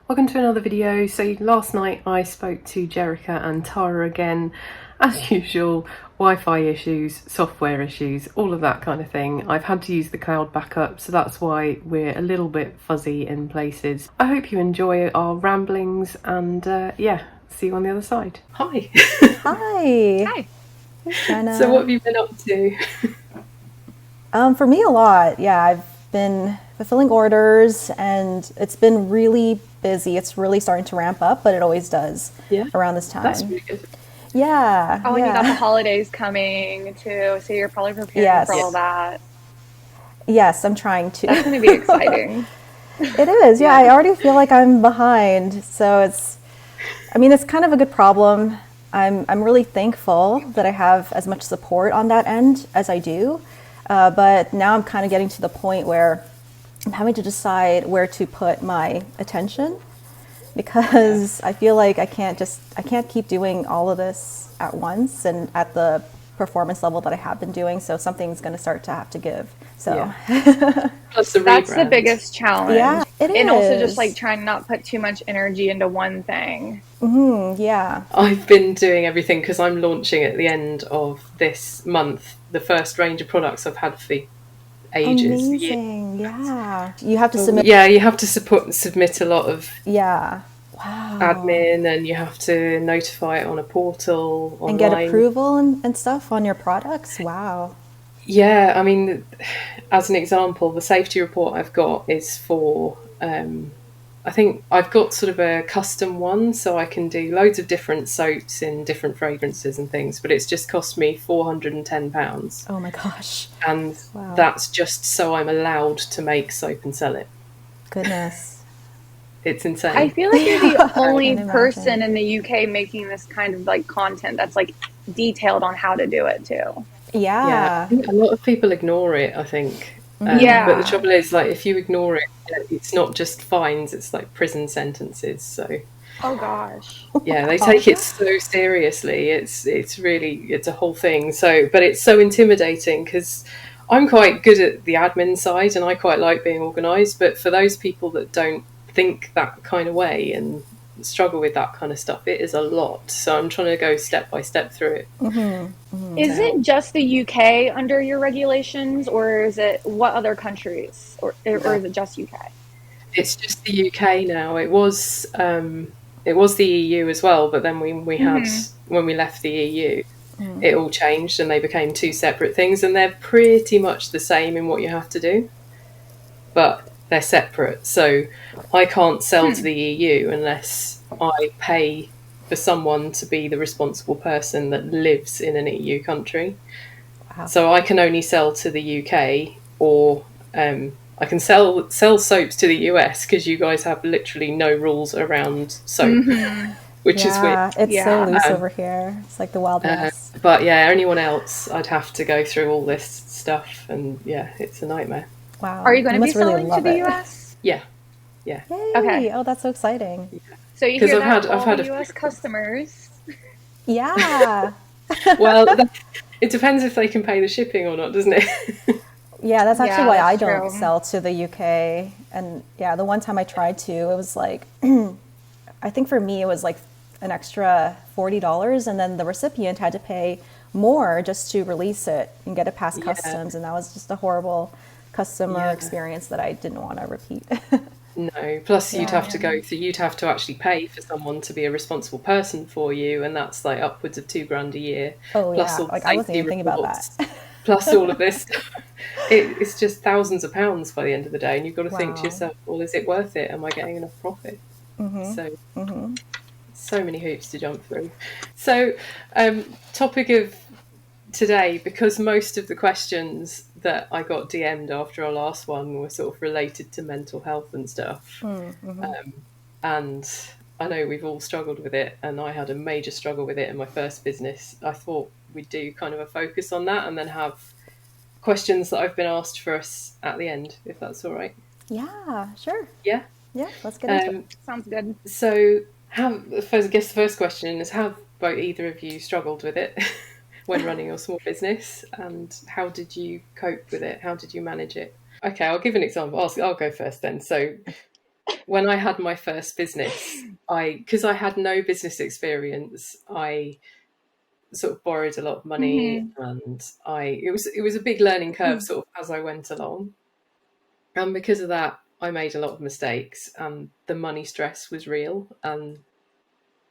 Welcome to another video. So last night I spoke to Jerika and Tara again, as usual. Wi-Fi issues, software issues, all of that kind of thing. I've had to use the cloud backup, so that's why we're a little bit fuzzy in places. I hope you enjoy our ramblings, and yeah, see you on the other side. Hi. Hi. Hi. Hey, Jenna. So what have you been up to? For me, a lot. Yeah, I've been fulfilling orders, and it's been really busy. It's really starting to ramp up, but it always does around this time. That's really good. Yeah. Oh, and you got the holidays coming too, so you're probably preparing for all that. Yes, I'm trying to. That's going to be exciting. It is. Yeah, I already feel like I'm behind. So it's kind of a good problem. I'm really thankful that I have as much support on that end as I do. But now I'm kind of getting to the point where I'm having to decide where to put my attention, because I feel like I can't keep doing all of this at once and at the performance level that I have been doing. So something's going to start to have to give. So Plus the that's rebrand. the biggest challenge. Yeah, it is. And also just like trying not put too much energy into one thing. Yeah. I've been doing everything because I'm launching at the end of this month the first range of products I've had for ages. Amazing. Yeah. You have to submit. Yeah, you have to submit a lot of Yeah. Wow. admin, and you have to notify it on a portal online. And get approval and stuff on your products. Wow. Yeah, I mean, as an example, the safety report I've got is for I think I've got sort of a custom one, so I can do loads of different soaps in different fragrances and things, but it's just cost me £410. Oh my gosh. And that's just so I'm allowed to make soap and sell it. Goodness. It's insane. I feel like you're the only person in the UK making this kind of like content that's like detailed on how to do it too. Yeah. I think a lot of people ignore it, I think. But the trouble is, like, if you ignore it, it's not just fines, it's like prison sentences. So oh gosh. Yeah, they take it so seriously. It's a whole thing. So, but it's so intimidating because I'm quite good at the admin side and I quite like being organised. But for those people that don't think that kind of way and struggle with that kind of stuff, it is a lot. So I'm trying to go step by step through it. Is it just the UK under your regulations, or is it what other countries, or is it just UK? It's just the UK now. It was the EU as well, but then we had when we left the EU, it all changed and they became two separate things, and they're pretty much the same in what you have to do, but they're separate. So I can't sell to the EU unless I pay for someone to be the responsible person that lives in an EU country. Wow. So I can only sell to the UK, or I can sell soaps to the US because you guys have literally no rules around soap, which is weird. It's so loose over here. It's like the Wild West. But yeah, anyone else, I'd have to go through all this stuff, and yeah, it's a nightmare. Wow. Are you going to be selling to the US? Yeah. Yay. Okay. Oh, that's so exciting. Yeah. So you hear that, I've had US customers. Yeah. Well, it depends if they can pay the shipping or not, doesn't it? Yeah, that's actually why I don't sell to the UK. And yeah, the one time I tried to, it was like, I think for me it was like an extra $40, and then the recipient had to pay more just to release it and get it past customs, and that was just a horrible customer experience that I didn't want to repeat. No, plus you'd have to actually pay for someone to be a responsible person for you, and that's like upwards of $2,000 a year. Oh plus yeah, like I wasn't even thinking about that. Plus all of this, it's just thousands of pounds by the end of the day, and you've got to think to yourself, well, is it worth it? Am I getting enough profit? So many hoops to jump through. So topic of today, because most of the questions that I got DM'd after our last one were sort of related to mental health and stuff. And I know we've all struggled with it, and I had a major struggle with it in my first business. I thought we'd do kind of a focus on that and then have questions that I've been asked for us at the end, if that's all right. Yeah, sure. Yeah, let's get into it. Sounds good. So I guess the first question is, have both either of you struggled with it when running your small business, and how did you cope with it? How did you manage it? Okay, I'll give an example. I'll go first then. So when I had my first business, because I had no business experience, I sort of borrowed a lot of money, and it was a big learning curve sort of as I went along. And because of that, I made a lot of mistakes, and the money stress was real. And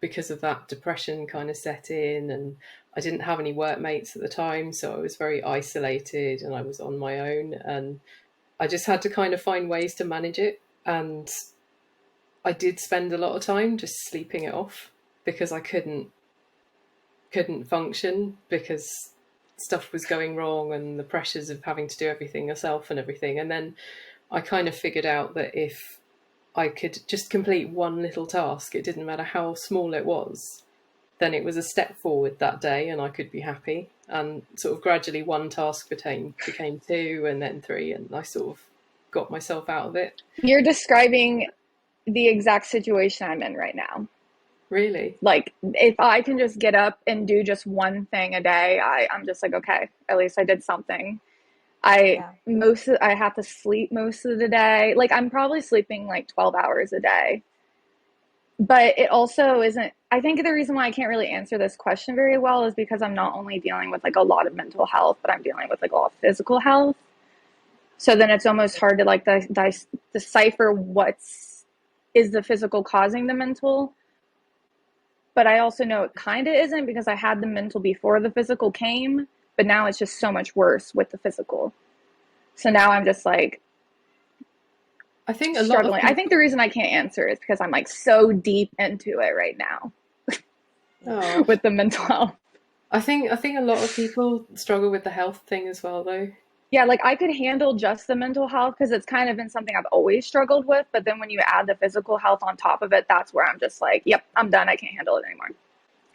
because of that, depression kind of set in, and I didn't have any workmates at the time, so I was very isolated and I was on my own, and I just had to kind of find ways to manage it. And I did spend a lot of time just sleeping it off because I couldn't function, because stuff was going wrong and the pressures of having to do everything yourself and everything. And then I kind of figured out that if I could just complete one little task, it didn't matter how small it was, then it was a step forward that day and I could be happy. And sort of gradually one task became two, and then three, and I sort of got myself out of it. You're describing the exact situation I'm in right now. Really? Like, if I can just get up and do just one thing a day, I'm just like, okay, at least I did something. I have to sleep most of the day. Like, I'm probably sleeping like 12 hours a day. But it also isn't, I think the reason why I can't really answer this question very well is because I'm not only dealing with like a lot of mental health, but I'm dealing with like a lot of physical health. So then it's almost hard to like decipher is the physical causing the mental. But I also know it kind of isn't, because I had the mental before the physical came, but now it's just so much worse with the physical. So now I'm just like, I think struggling. I think the reason I can't answer is because I'm like so deep into it right now with the mental health. I think a lot of people struggle with the health thing as well, though. Yeah, like I could handle just the mental health because it's kind of been something I've always struggled with. But then when you add the physical health on top of it, that's where I'm just like, yep, I'm done. I can't handle it anymore.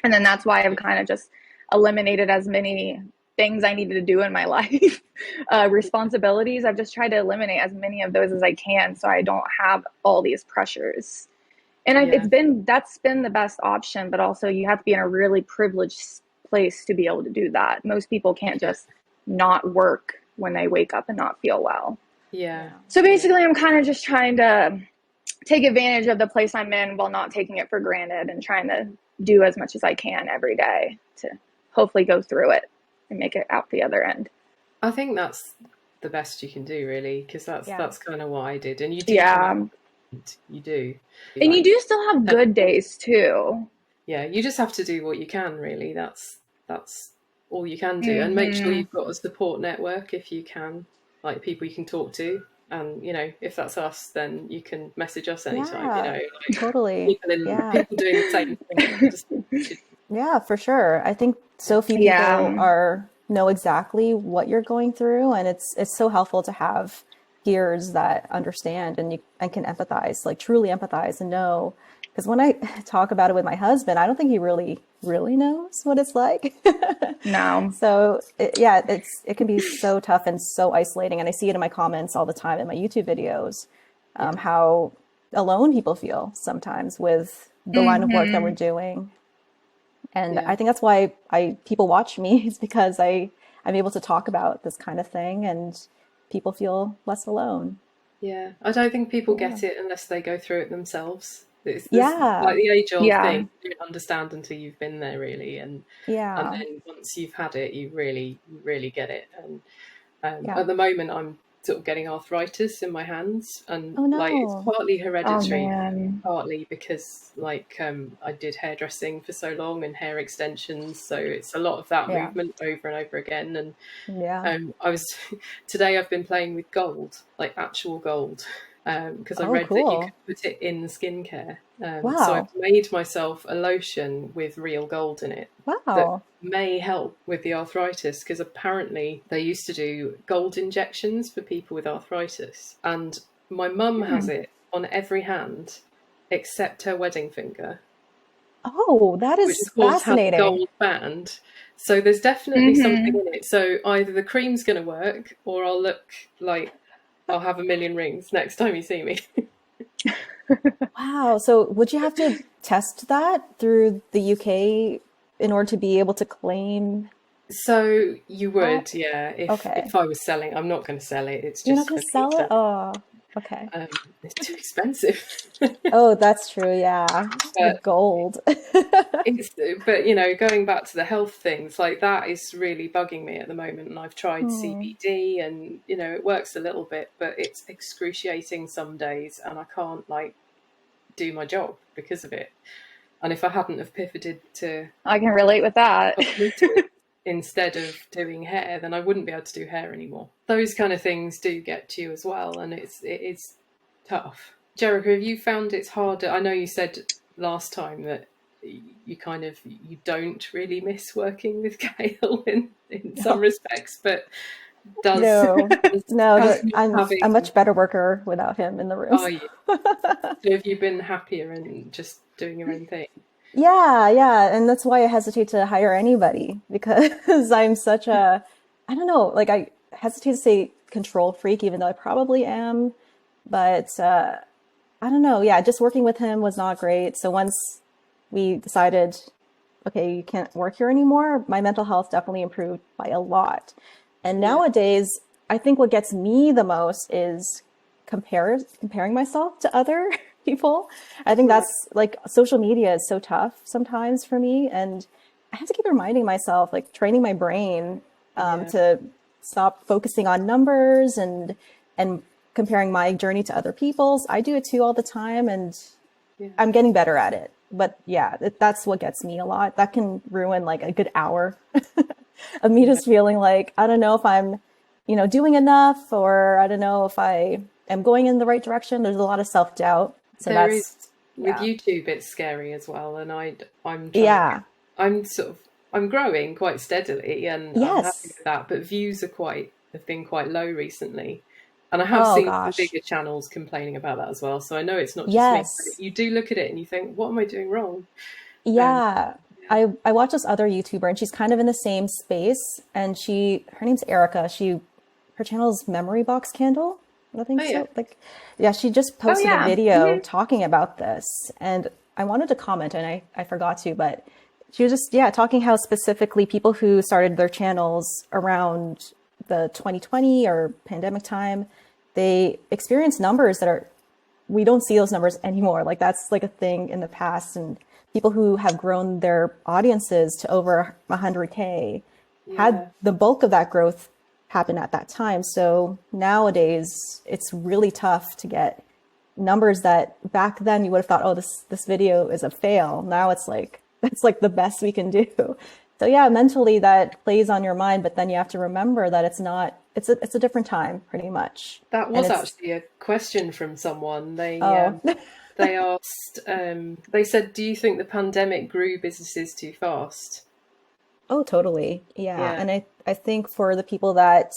And then that's why I've kind of just eliminated as many things I needed to do in my life, responsibilities. I've just tried to eliminate as many of those as I can so I don't have all these pressures. And that's been the best option, but also you have to be in a really privileged place to be able to do that. Most people can't just not work when they wake up and not feel well. Yeah. So basically I'm kind of just trying to take advantage of the place I'm in while not taking it for granted, and trying to do as much as I can every day to hopefully go through it and make it out the other end. I think that's the best you can do, really, because that's kind of what I did. And you do. You do. And you do still have good days too. Yeah, you just have to do what you can, really. That's all you can do. And make sure you've got a support network if you can, like people you can talk to. And, if that's us, then you can message us anytime, totally. People doing the same thing. Yeah, for sure. I think so few people know exactly what you're going through, and it's so helpful to have peers that understand and can empathize, like truly empathize and know. Because when I talk about it with my husband, I don't think he really knows what it's like. No. So it can be so tough and so isolating. And I see it in my comments all the time in my YouTube videos, how alone people feel sometimes with the line of work that we're doing. And I think that's why people watch me, is because I'm able to talk about this kind of thing and people feel less alone. Yeah. I don't think people get it unless they go through it themselves. It's like the age-old thing. You don't understand until you've been there, really. And then once you've had it, you really, really get it. And at the moment, I'm sort of getting arthritis in my hands, and like it's partly hereditary, partly because I did hairdressing for so long and hair extensions, so it's a lot of that movement over and over again. And today I've been playing with gold, like actual gold, because I read that you could put it in skincare. So I've made myself a lotion with real gold in it that may help with the arthritis, because apparently they used to do gold injections for people with arthritis, and my mum has it on every hand except her wedding finger. Oh, that is fascinating. Has a gold band. So there's definitely something in it. So either the cream's going to work, or I'll look like I'll have a million rings next time you see me. Wow. So would you have to test that through the UK in order to be able to claim? So you would, if I was selling. I'm not going to sell it. It's just you're not going to sell it. Oh, Okay. It's too expensive. Oh, that's true. Yeah. The But gold. but going back to the health things, like that is really bugging me at the moment. And I've tried CBD, and it works a little bit, but it's excruciating some days, and I can't like do my job because of it. And if I hadn't have pivoted to I can relate with that. cosmetics instead of doing hair, then I wouldn't be able to do hair anymore. Those kind of things do get to you as well, and it is tough. Jerika, have you found it's harder? I know you said last time that you don't really miss working with Gail in some respects, but No, I'm a having much better worker without him in the room. are you? So have you been happier and just doing your own thing? Yeah, and that's why I hesitate to hire anybody, because I'm such a, I don't know, like I hesitate to say control freak, even though I probably am, but I don't know. Yeah, just working with him was not great. So once we decided, okay, you can't work here anymore, my mental health definitely improved by a lot. And nowadays, I think what gets me the most is comparing myself to other people. I think that's like social media is so tough sometimes for me. And I have to keep reminding myself, like training my brain to stop focusing on numbers and comparing my journey to other people's. I do it too all the time, and I'm getting better at it. But yeah, that's what gets me a lot. That can ruin like a good hour of me just feeling like, I don't know if I'm, doing enough, or I don't know if I am going in the right direction. There's a lot of self-doubt. So with YouTube, it's scary as well. And I'm growing quite steadily, and I'm happy with that. But views have been quite low recently. And I have seen the bigger channels complaining about that as well. So I know it's not just me. But you do look at it and you think, what am I doing wrong? I watch this other YouTuber, and she's kind of in the same space. And her name's Erica. Her channel is Memory Box Candle. I think so. She just posted a video talking about this. And I wanted to comment, and I forgot to, but she was just, talking how specifically people who started their channels around the 2020 or pandemic time, they experienced numbers we don't see those numbers anymore. Like that's like a thing in the past. And people who have grown their audiences to over 100K had the bulk of that growth happen at that time. So nowadays it's really tough to get numbers that back then you would have thought, oh, this video is a fail. Now it's like, that's like the best we can do. So yeah, mentally that plays on your mind, but then you have to remember that it's a different time pretty much. That was actually a question from someone. They they asked, they said, do you think the pandemic grew businesses too fast? Oh, totally. Yeah. And I think for the people that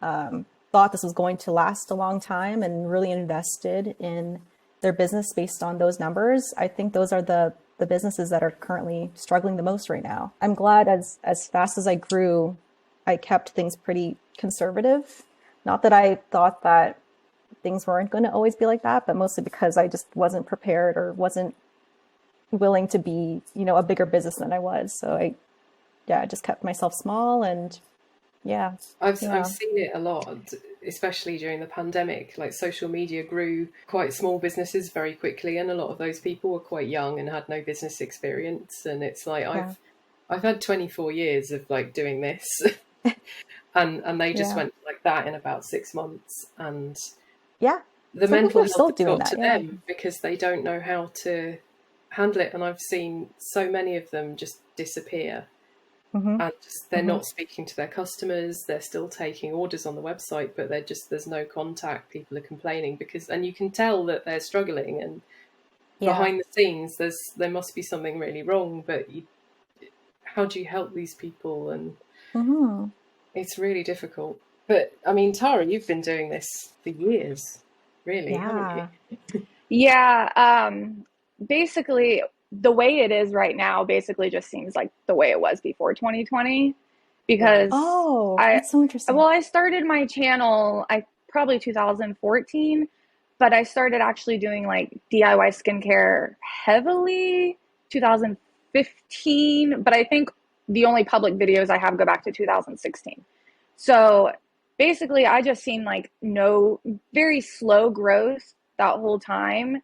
thought this was going to last a long time and really invested in their business based on those numbers, I think those are the businesses that are currently struggling the most right now. I'm glad as fast as I grew, I kept things pretty conservative. Not that I thought that things weren't going to always be like that, but mostly because I just wasn't prepared or wasn't willing to be, a bigger business than I was. So I just kept myself small, and I've seen it a lot, especially during the pandemic. Like social media grew quite small businesses very quickly, and a lot of those people were quite young and had no business experience. And it's like I've had 24 years of like doing this, and they just went like that in about 6 months. And the mental health got to them because they don't know how to handle it. And I've seen so many of them just disappear. And they're not speaking to their customers. They're still taking orders on the website, but there's no contact. People are complaining and you can tell that they're struggling, and behind the scenes there must be something really wrong, but how do you help these people? And it's really difficult. But I mean, Tara, you've been doing this for years, really, haven't you? Basically the way it is right now basically just seems like the way it was before 2020, because that's so interesting. Well, I started my channel probably 2014, but I started actually doing like DIY skincare heavily 2015, but I think the only public videos I have go back to 2016. So basically I just seen like no, very slow growth that whole time.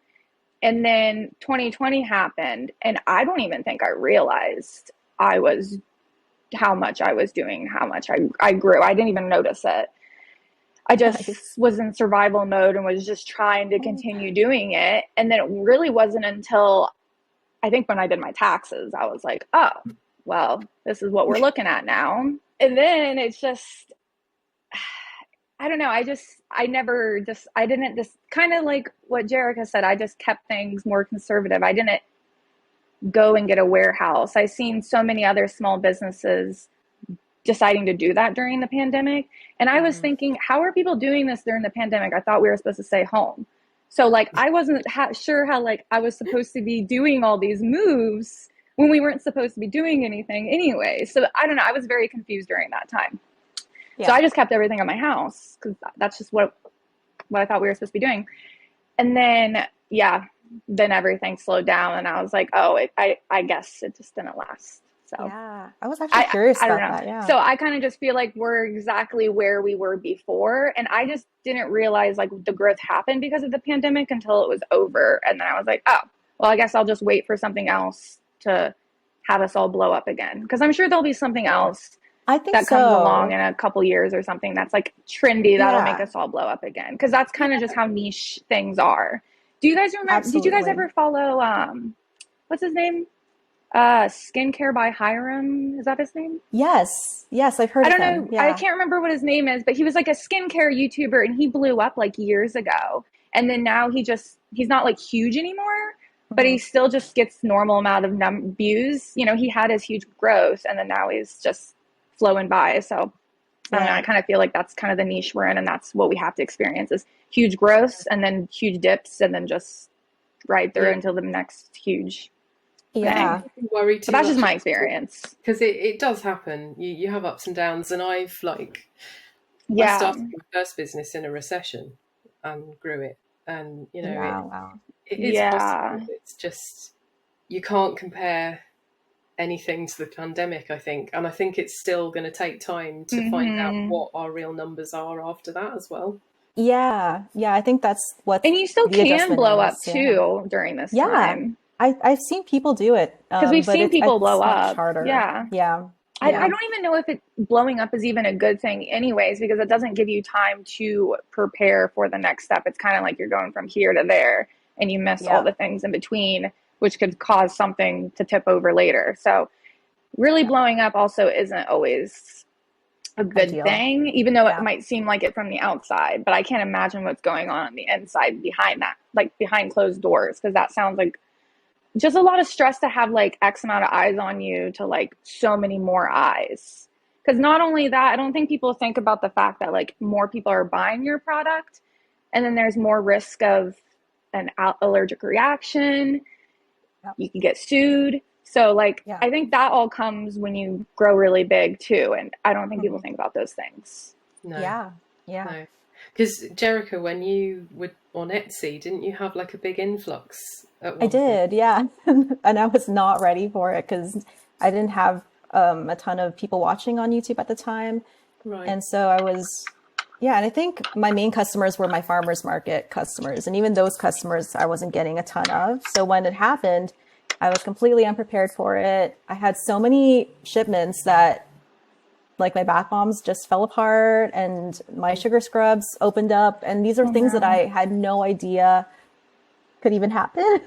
And then 2020 happened, and I don't even think I realized how much I was doing, how much I grew. I didn't even notice it. I just was in survival mode and was just trying to continue doing it. And then it really wasn't until I think when I did my taxes, I was like, oh, well, this is what we're looking at now. And then it's just, I don't know. I didn't just kind of like what Jerika said. I just kept things more conservative. I didn't go and get a warehouse. I seen so many other small businesses deciding to do that during the pandemic. And I was thinking, how are people doing this during the pandemic? I thought we were supposed to stay home. So like, I wasn't sure how like I was supposed to be doing all these moves when we weren't supposed to be doing anything anyway. So I don't know. I was very confused during that time. Yeah. So I just kept everything at my house because that's just what I thought we were supposed to be doing. And then, then everything slowed down and I was like, oh, I guess it just didn't last. So yeah, I was actually curious about that. Yeah. So I kind of just feel like we're exactly where we were before. And I just didn't realize like the growth happened because of the pandemic until it was over. And then I was like, oh, well, I guess I'll just wait for something else to have us all blow up again. Because I'm sure there'll be something else I think that comes along in a couple years or something that's like trendy that'll make us all blow up again. Because that's kind of just how niche things are. Do you guys remember? Absolutely. Did you guys ever follow what's his name? Skincare by Hiram. Is that his name? Yes, I've heard of him. I don't know. Yeah. I can't remember what his name is, but he was like a skincare YouTuber and he blew up like years ago. And then now he's not like huge anymore, but he still just gets normal amount of views. You know, he had his huge growth and then now he's just flowing by. So I don't know, I kind of feel like that's kind of the niche we're in, and that's what we have to experience is huge growths and then huge dips and then just ride through until the next huge Yeah. Worry too but that's much just my experience. because it does happen. You have ups and downs, and I started my first business in a recession and grew it, and you know it is possible. It's just you can't compare anything to the pandemic, I think, and I think it's still going to take time to find out what our real numbers are after that as well. Yeah, I think that's what. And you still can blow up too during this time. I've seen people do it because we've seen people blow up. Harder. Yeah. I don't even know if blowing up is even a good thing anyways, because it doesn't give you time to prepare for the next step. It's kind of like you're going from here to there and you miss all the things in between, which could cause something to tip over later. So really blowing up also isn't always a good thing, even though it might seem like it from the outside, but I can't imagine what's going on the inside behind that, like behind closed doors. Cause that sounds like just a lot of stress to have like X amount of eyes on you to like so many more eyes. Because not only that, I don't think people think about the fact that like more people are buying your product and then there's more risk of an allergic reaction. You can get sued. So like, I think that all comes when you grow really big too. And I don't think people think about those things. No. Yeah. No. Because Jerika, when you were on Etsy, didn't you have like a big influx? I did, yeah. And I was not ready for it because I didn't have a ton of people watching on YouTube at the time. Right. And so I was, and I think my main customers were my farmers market customers. And even those customers I wasn't getting a ton of. So when it happened, I was completely unprepared for it. I had so many shipments that like my bath bombs just fell apart and my sugar scrubs opened up. And these are things that I had no idea could even happen.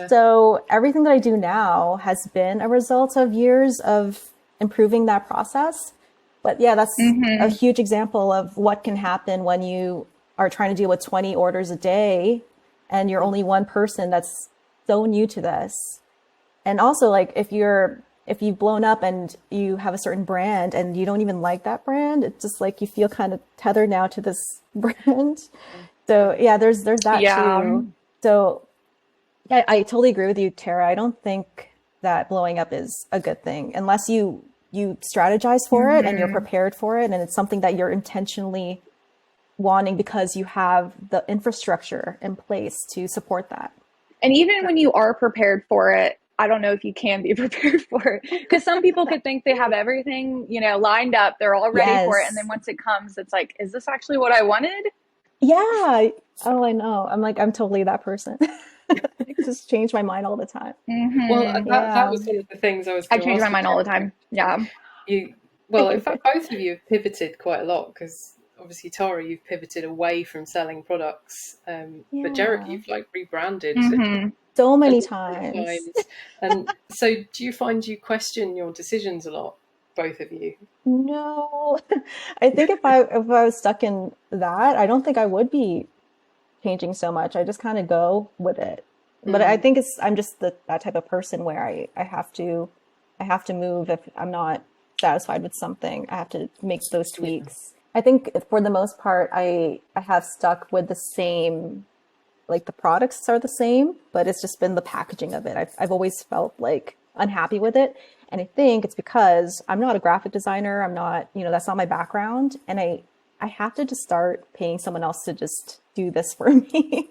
So everything that I do now has been a result of years of improving that process. But that's a huge example of what can happen when you are trying to deal with 20 orders a day and you're only one person that's so new to this. And also like if you've blown up and you have a certain brand and you don't even like that brand, it's just like you feel kind of tethered now to this brand. So there's that too. So I totally agree with you, Tara. I don't think that blowing up is a good thing unless you strategize for it and you're prepared for it. And it's something that you're intentionally wanting because you have the infrastructure in place to support that. And even when you are prepared for it, I don't know if you can be prepared for it, because some people could think they have everything, you know, lined up, they're all ready for it, and then once it comes, it's like, is this actually what I wanted? Yeah. Oh, I know. I'm totally that person. I just change my mind all the time. Well, that was one of the things I was I going to change ask my mind all the time. Yeah. Well, in fact, both of you have pivoted quite a lot, because obviously, Tara, you've pivoted away from selling products, but Jerika, you've like rebranded so many times. And so, do you find you question your decisions a lot, both of you? No, I think if I was stuck in that, I don't think I would be changing so much. I just kind of go with it. But I think I'm just that type of person where I have to move if I'm not satisfied with something. I have to make those tweaks. I think for the most part, I have stuck with the same, like the products are the same, but it's just been the packaging of it. I've always felt like unhappy with it. And I think it's because I'm not a graphic designer. I'm not, that's not my background. And I have to just start paying someone else to just do this for me.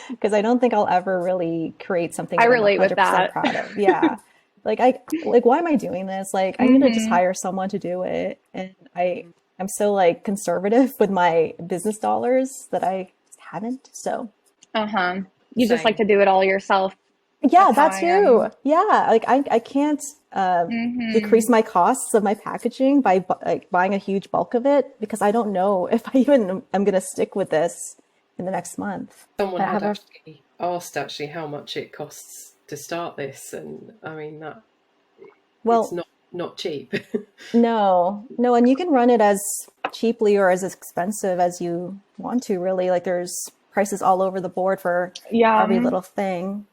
Because I don't think I'll ever really create something I relate with that. proud of. Yeah. Like why am I doing this? Like I need to just hire someone to do it. And I'm so like conservative with my business dollars that I haven't. So you just like to do it all yourself. Yeah, that too. Yeah, like I can't decrease my costs of my packaging by like buying a huge bulk of it, because I don't know if I even am going to stick with this in the next month. Someone had actually asked how much it costs to start this, and I mean it's not cheap. No, and you can run it as cheaply or as expensive as you want to. Really, like there's prices all over the board for every little thing.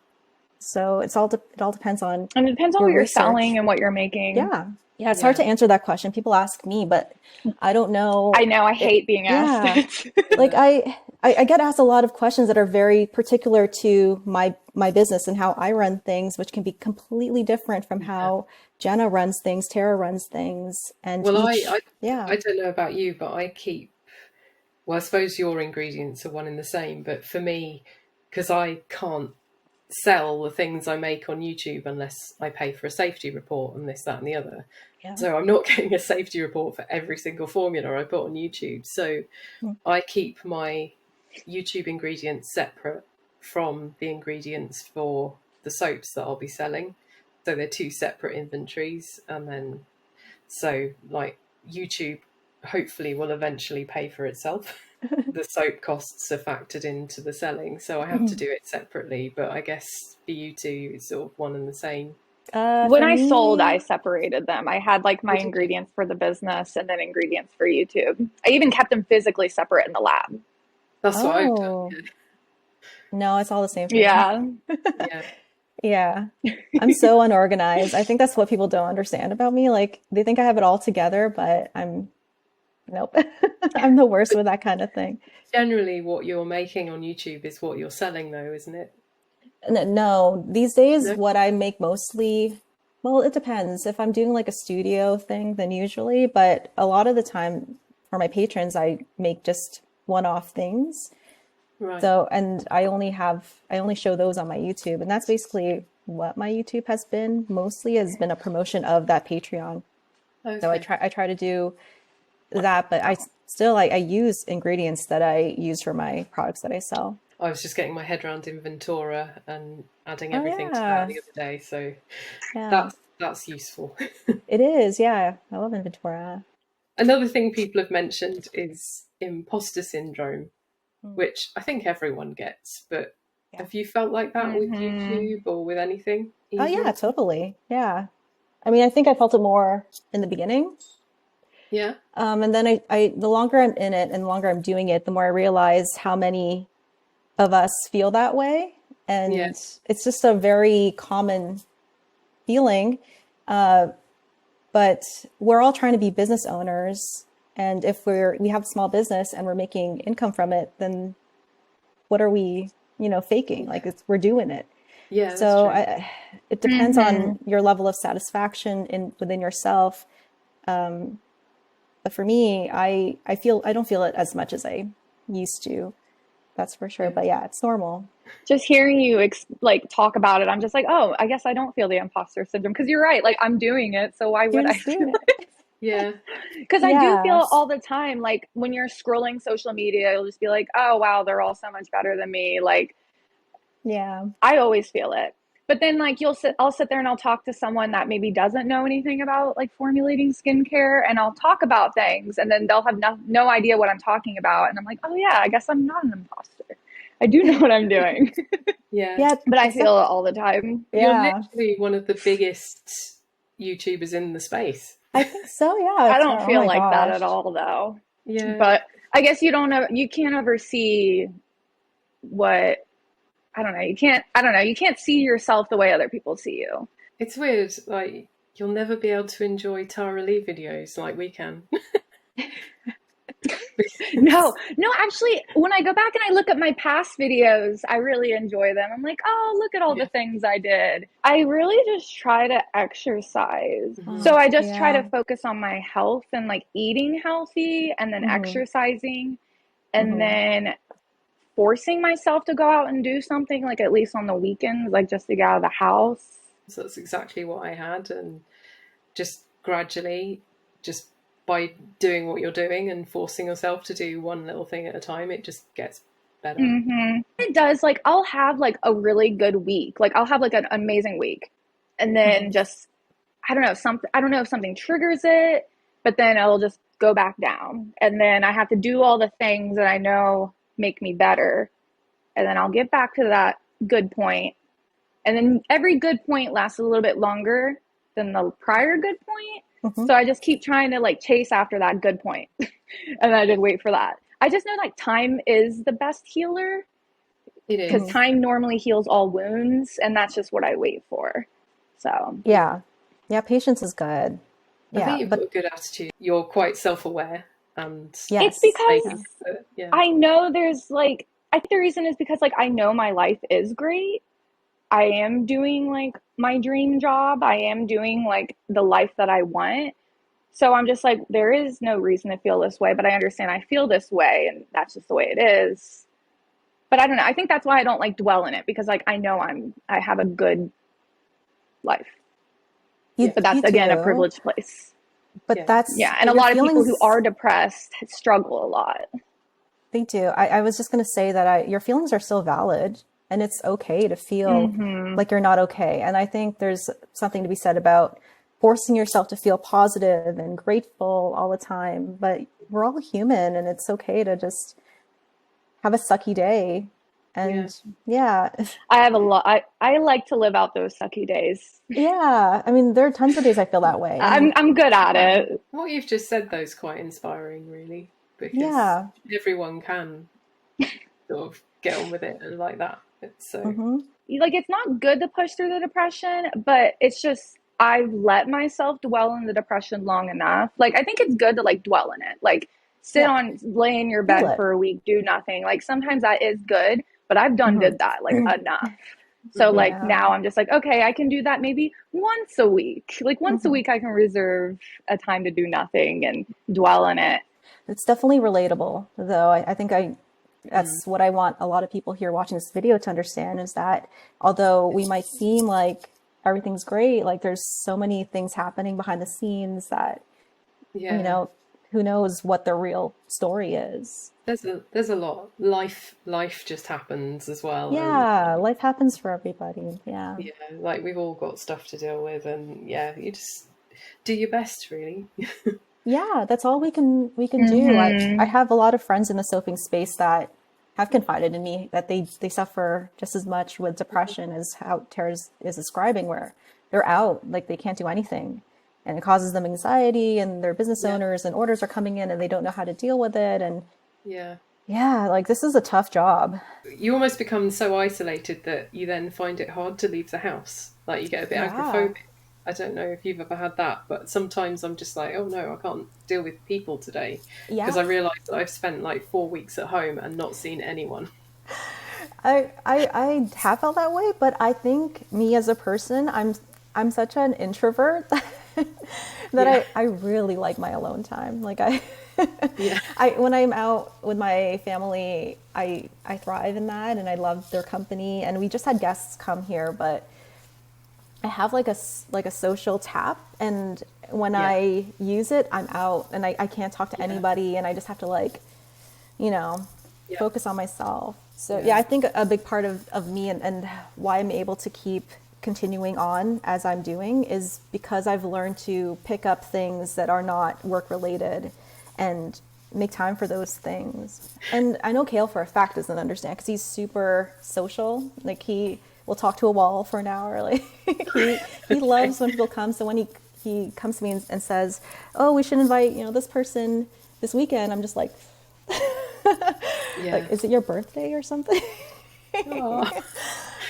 So it all depends on, and it depends on what you're selling and what you're making. Yeah, it's hard to answer that question. People ask me, but I don't know. I know, I hate being asked. Like I get asked a lot of questions that are very particular to my business and how I run things, which can be completely different from how Jenna runs things, Tara runs things, and I don't know about you, but I suppose your ingredients are one and the same, but for me, because I can't sell the things I make on YouTube unless I pay for a safety report and this, that, and the other. So I'm not getting a safety report for every single formula I put on YouTube. So I keep my YouTube ingredients separate from the ingredients for the soaps that I'll be selling. So they're two separate inventories. And then, so like YouTube hopefully will eventually pay for itself. The soap costs are factored into the selling, so I have to do it separately. But I guess for you two, it's sort of one and the same. When I sold, I separated them. I had like my ingredients for the business and then ingredients for YouTube. I even kept them physically separate in the lab. That's what I've done. No, it's all the same. Yeah. I'm so unorganized. I think that's what people don't understand about me. Like they think I have it all together, but nope. I'm the worst with that kind of thing. Generally, what you're making on YouTube is what you're selling, though, isn't it? No, these days, what I make mostly, well, it depends. If I'm doing like a studio thing, then usually, but a lot of the time for my patrons, I make just one-off things. Right. So, and I only show those on my YouTube, and that's basically what my YouTube has been a promotion of that Patreon. Okay. So I try to do that, but I use ingredients that I use for my products that I sell. I was just getting my head around Inventora and adding everything to that the other day, so that's useful. It is, I love Inventora. Another thing people have mentioned is imposter syndrome, which I think everyone gets, but have you felt like that with YouTube or with anything? Oh yeah, totally. Yeah. I mean, I think I felt it more in the beginning. Yeah. And then I the longer I'm in it and the longer I'm doing it, the more I realize how many of us feel that way. And it's just a very common feeling. But we're all trying to be business owners. And if we have a small business and we're making income from it, then what are we, faking? Like we're doing it. Yeah. So it depends on your level of satisfaction within yourself. But for me, I don't feel it as much as I used to. That's for sure. But yeah, it's normal. Just hearing you like talk about it, I'm just like, oh, I guess I don't feel the imposter syndrome, because you're right. Like, I'm doing it, so why would You're I just doing feel it. it? Yeah. Because I do feel all the time, like when you're scrolling social media, you'll just be like, oh wow, they're all so much better than me. Like, yeah, I always feel it. But then like I'll sit there and I'll talk to someone that maybe doesn't know anything about like formulating skincare, and I'll talk about things, and then they'll have no idea what I'm talking about. And I'm like, oh yeah, I guess I'm not an imposter. I do know what I'm doing. Yeah. But I feel it all the time. You're literally one of the biggest YouTubers in the space. I think so, yeah. I don't feel like that at all, though. Yeah. But I guess you can't ever see what, I don't know, you can't see yourself the way other people see you. It's weird, like, you'll never be able to enjoy Tara Lee videos like we can. No, actually, when I go back and I look at my past videos, I really enjoy them. I'm like, oh, look at all the things I did. I really just try to exercise. So I just try to focus on my health and like eating healthy, and then exercising, and then forcing myself to go out and do something, like at least on the weekends, like just to get out of the house. So that's exactly what I had, and just gradually, just by doing what you're doing and forcing yourself to do one little thing at a time, it just gets better. It does. Like, I'll have like a really good week. Like, I'll have like an amazing week, and then just, I don't know if something triggers it, but then it'll just go back down, and then I have to do all the things that I know make me better, and then I'll get back to that good point, and then every good point lasts a little bit longer than the prior good point. So I just keep trying to like chase after that good point, and I just wait for that. I just know like time is the best healer. It is. Because time normally heals all wounds, and that's just what I wait for. So yeah, patience is good. I think you've got a good attitude. You're quite self-aware, and it's because I know there's like, I think the reason is because like I know my life is great. I am doing like my dream job. I am doing like the life that I want. So I'm just like, there is no reason to feel this way, but I understand I feel this way, and that's just the way it is. But I don't know. I think that's why I don't like dwell in it, because like I know I have a good life. But that's again a privileged place. But that's and a lot of people who are depressed struggle a lot. They do. I was just going to say that your feelings are still valid. And it's okay to feel like you're not okay. And I think there's something to be said about forcing yourself to feel positive and grateful all the time. But we're all human, and it's okay to just have a sucky day. And I have a lot. I like to live out those sucky days. Yeah. I mean, there are tons of days I feel that way. I'm good at it. What you've just said, though, is quite inspiring, really. Because everyone can sort of get on with it and like that. It's so like, it's not good to push through the depression, but it's just, I've let myself dwell in the depression long enough. Like, I think it's good to like dwell in it, like lay in your bed for a week, do nothing. Like, sometimes that is good, but I've did that like enough. So like now I'm just like, okay, I can do that maybe once a week. Like once a week I can reserve a time to do nothing and dwell in it. It's definitely relatable, though. I think that's what I want a lot of people here watching this video to understand, is that although we might seem like everything's great, like there's so many things happening behind the scenes that, you know, who knows what the real story is. There's a lot. Life just happens as well. Yeah, life happens for everybody. Yeah. Yeah, like we've all got stuff to deal with, and you just do your best, really. Yeah, that's all we can do. I have a lot of friends in the soaping space that have confided in me that they suffer just as much with depression as how Tara is describing, where they're out, like they can't do anything, and it causes them anxiety, and they're business owners, and orders are coming in and they don't know how to deal with it. And like this is a tough job. You almost become so isolated that you then find it hard to leave the house. Like you get a bit agoraphobic. I don't know if you've ever had that, but sometimes I'm just like, oh no, I can't deal with people today. Because I realise that I've spent like 4 weeks at home and not seen anyone. I have felt that way, but I think me as a person, I'm such an introvert that I really like my alone time. Like when I'm out with my family, I thrive in that, and I love their company. And we just had guests come here, but I have like a social tap, and when I use it, I'm out, and I can't talk to anybody, and I just have to like, focus on myself. So I think a big part of me and why I'm able to keep continuing on as I'm doing is because I've learned to pick up things that are not work related and make time for those things. And I know Kale for a fact doesn't understand because he's super social. Like he will talk to a wall for an hour. Like he loves when people come. So when he comes to me and says, "Oh, we should invite this person this weekend," I'm just like, like, is it your birthday or something?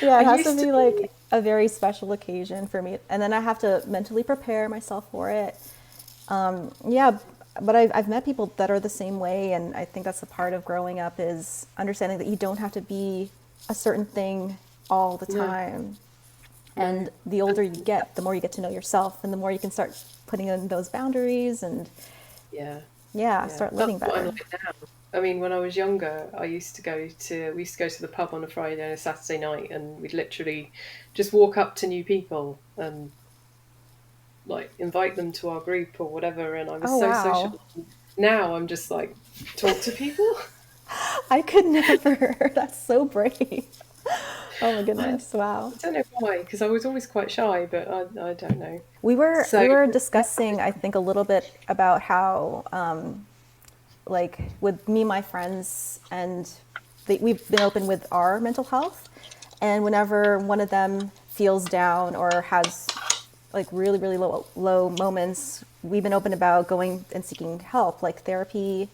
Yeah, it has to be like a very special occasion for me, and then I have to mentally prepare myself for it. But I've met people that are the same way, and I think that's a part of growing up is understanding that you don't have to be a certain thing all the time. And the older you get, the more you get to know yourself, and the more you can start putting in those boundaries and start living better. What I'm like now. I mean, when I was younger, we used to go to the pub on a Friday and a Saturday night, and we'd literally just walk up to new people and like invite them to our group or whatever. And I was social. Now I'm just like, talk to people. I could never. That's so brave. Oh my goodness! Wow. I don't know why, because I was always quite shy, but I don't know. We were discussing, I think, a little bit about how. Like with me, my friends, and we've been open with our mental health. And whenever one of them feels down or has like really, really low moments, we've been open about going and seeking help, like therapy,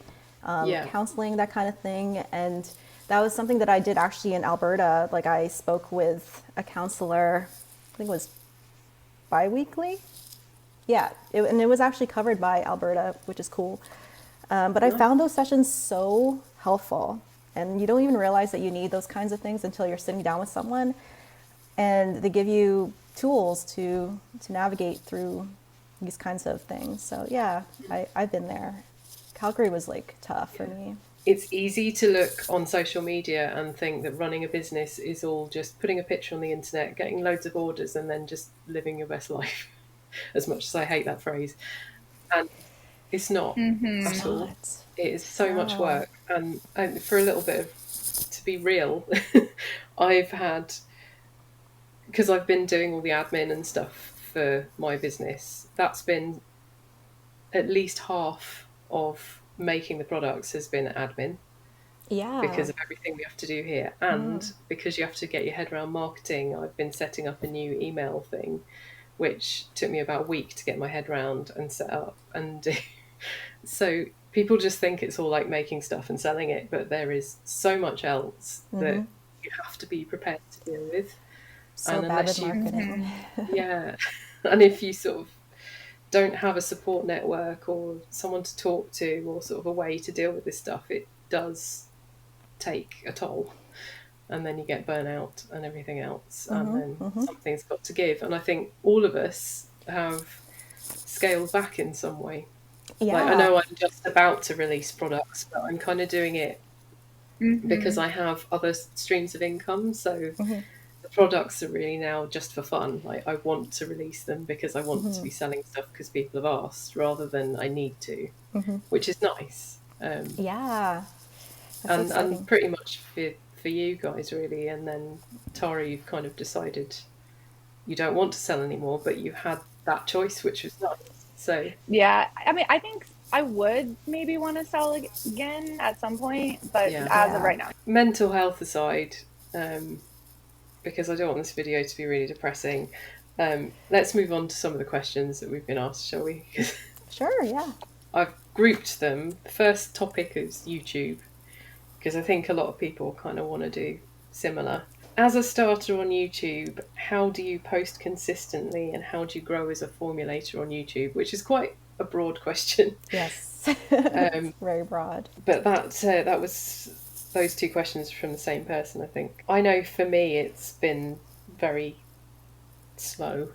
counseling, that kind of thing. And that was something that I did actually in Alberta. Like I spoke with a counselor, I think it was bi-weekly. Yeah, and it was actually covered by Alberta, which is cool. But I found those sessions so helpful, and you don't even realize that you need those kinds of things until you're sitting down with someone, and they give you tools to navigate through these kinds of things. So yeah, I've been there. Calgary was like tough for me. It's easy to look on social media and think that running a business is all just putting a picture on the internet, getting loads of orders, and then just living your best life. As much as I hate that phrase. And it's not at all. It is so much work. And for a little bit to be real, I've had, because I've been doing all the admin and stuff for my business, that's been at least half of making the products has been admin. Yeah. Because of everything we have to do here. And because you have to get your head around marketing, I've been setting up a new email thing, which took me about a week to get my head around and set up. And so people just think it's all like making stuff and selling it, but there is so much else that you have to be prepared to deal with. So and bad with marketing. And if you sort of don't have a support network or someone to talk to or sort of a way to deal with this stuff, it does take a toll. And then you get burnout and everything else, and then something's got to give. And I think all of us have scaled back in some way. Yeah. Like, I know I'm just about to release products, but I'm kind of doing it because I have other streams of income. So the products are really now just for fun. Like I want to release them because I want to be selling stuff because people have asked, rather than I need to, which is nice. And pretty much for you guys really, and then Tara, you've kind of decided you don't want to sell anymore, but you had that choice, which was nice. So yeah, I mean, I think I would maybe want to sell again at some point, but as of right now, mental health aside, because I don't want this video to be really depressing, let's move on to some of the questions that we've been asked, shall we? Sure. Yeah, I've grouped them. The first topic is YouTube, because I think a lot of people kind of want to do similar. As a starter on YouTube, how do you post consistently, and how do you grow as a formulator on YouTube? Which is quite a broad question. Yes, very broad. But that was those two questions from the same person, I think. I know for me it's been very slow.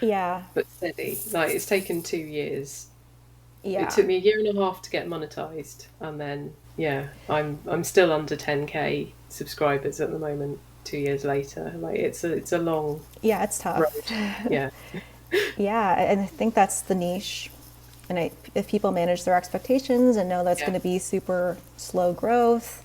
Yeah. but steady. Like, it's taken 2 years. It Yeah. took me a year and a half to get monetized, and then I'm still under 10K subscribers at the moment. 2 years later, like it's a long Yeah, it's tough. road. Yeah, Yeah, and I think that's the niche. And if people manage their expectations and know that's yeah, going to be super slow growth,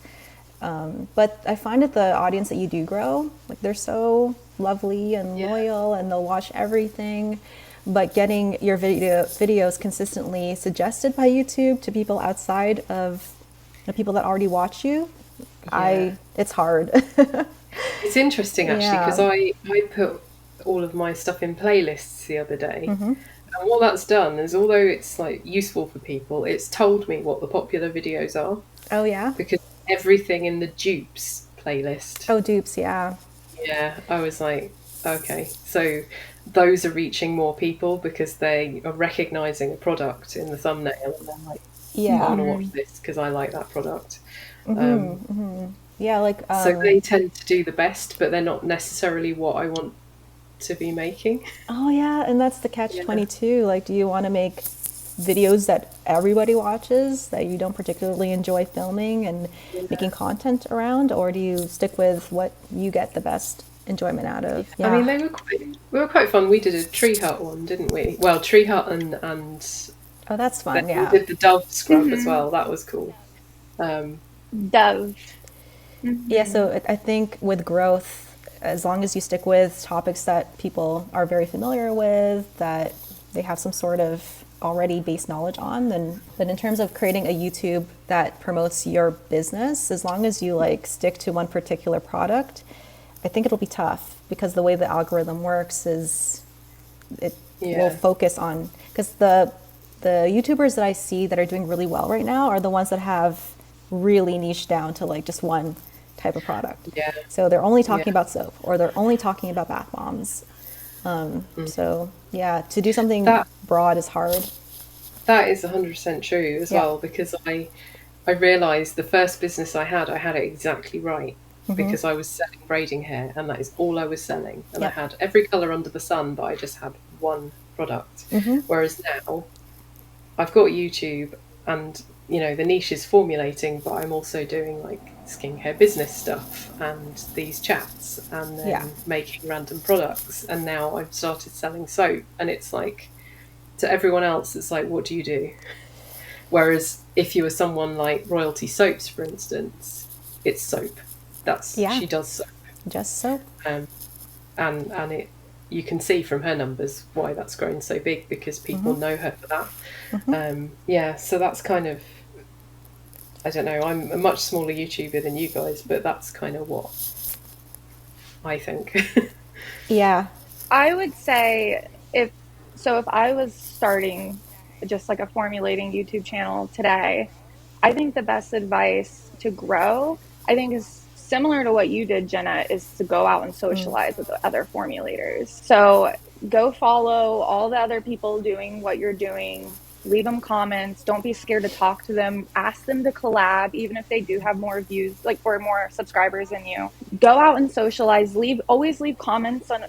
but I find that the audience that you do grow, like they're so lovely and yeah, loyal, and they'll watch everything. But getting your videos consistently suggested by YouTube to people outside of the people that already watch you, yeah. it's hard. It's interesting actually because Yeah. I put all of my stuff in playlists the other day, and what that's done is, although it's like useful for people, it's told me what the popular videos are, Oh yeah. because everything in the dupes playlist. Oh, dupes. Yeah. Yeah, I was like, okay, so those are reaching more people because they are recognizing a product in the thumbnail, and they're like, I Yeah. want to watch this because I like that product. Um, Yeah. Like so they tend to do the best, but they're not necessarily what I want to be making. oh yeah, and that's the catch Yeah, 22. Like, do you want to make videos that everybody watches that you don't particularly enjoy filming and yeah. making content around, or do you stick with what you get the best enjoyment out of? I mean, Yeah. we were quite fun. We did a tree hut one, didn't we? Well, tree hut, and Oh, that's then fun. we Yeah. did the dove scrub as well. That was cool. Um, Dove. Yeah, so I think with growth, as long as you stick with topics that people are very familiar with, that they have some sort of already base knowledge on, then but in terms of creating a YouTube that promotes your business, as long as you like stick to one particular product, I think it'll be tough because the way the algorithm works is it will yeah, focus on because the YouTubers that I see that are doing really well right now are the ones that have really niched down to like just one type of product. yeah, So they're only yeah. talking about soap or they're only talking about bath bombs. So yeah, to do something That broad is hard. that is 100% true as Yeah. well, because I realised the first business I had it exactly right, because I was selling braiding hair, and that is all I was selling, and I Yep. had every colour under the sun, but I just had one product. Whereas now I've got YouTube, and the niche is formulating, but I'm also doing like skincare business stuff and these chats, and Yeah. then making random products. And now I've started selling soap, and it's like, to everyone else, it's like, what do you do? Whereas if you were someone like Royalty Soaps, for instance, it's soap. Yeah. She does soap, Just soap. um, and it, you can see from her numbers why that's grown so big, because people know her for that. Yeah, so that's kind of, I don't know. I'm a much smaller YouTuber than you guys, but that's kind of what I think. Yeah. I would say if I was starting just like a formulating YouTube channel today, I think the best advice to grow, I think, is similar to what you did, Jenna, is to go out and socialize with the other formulators. So go follow all the other people doing what you're doing. Leave them comments. Don't be scared to talk to them. Ask them to collab, even if they do have more views, like, or more subscribers than you. Go out and socialize. Always leave comments on,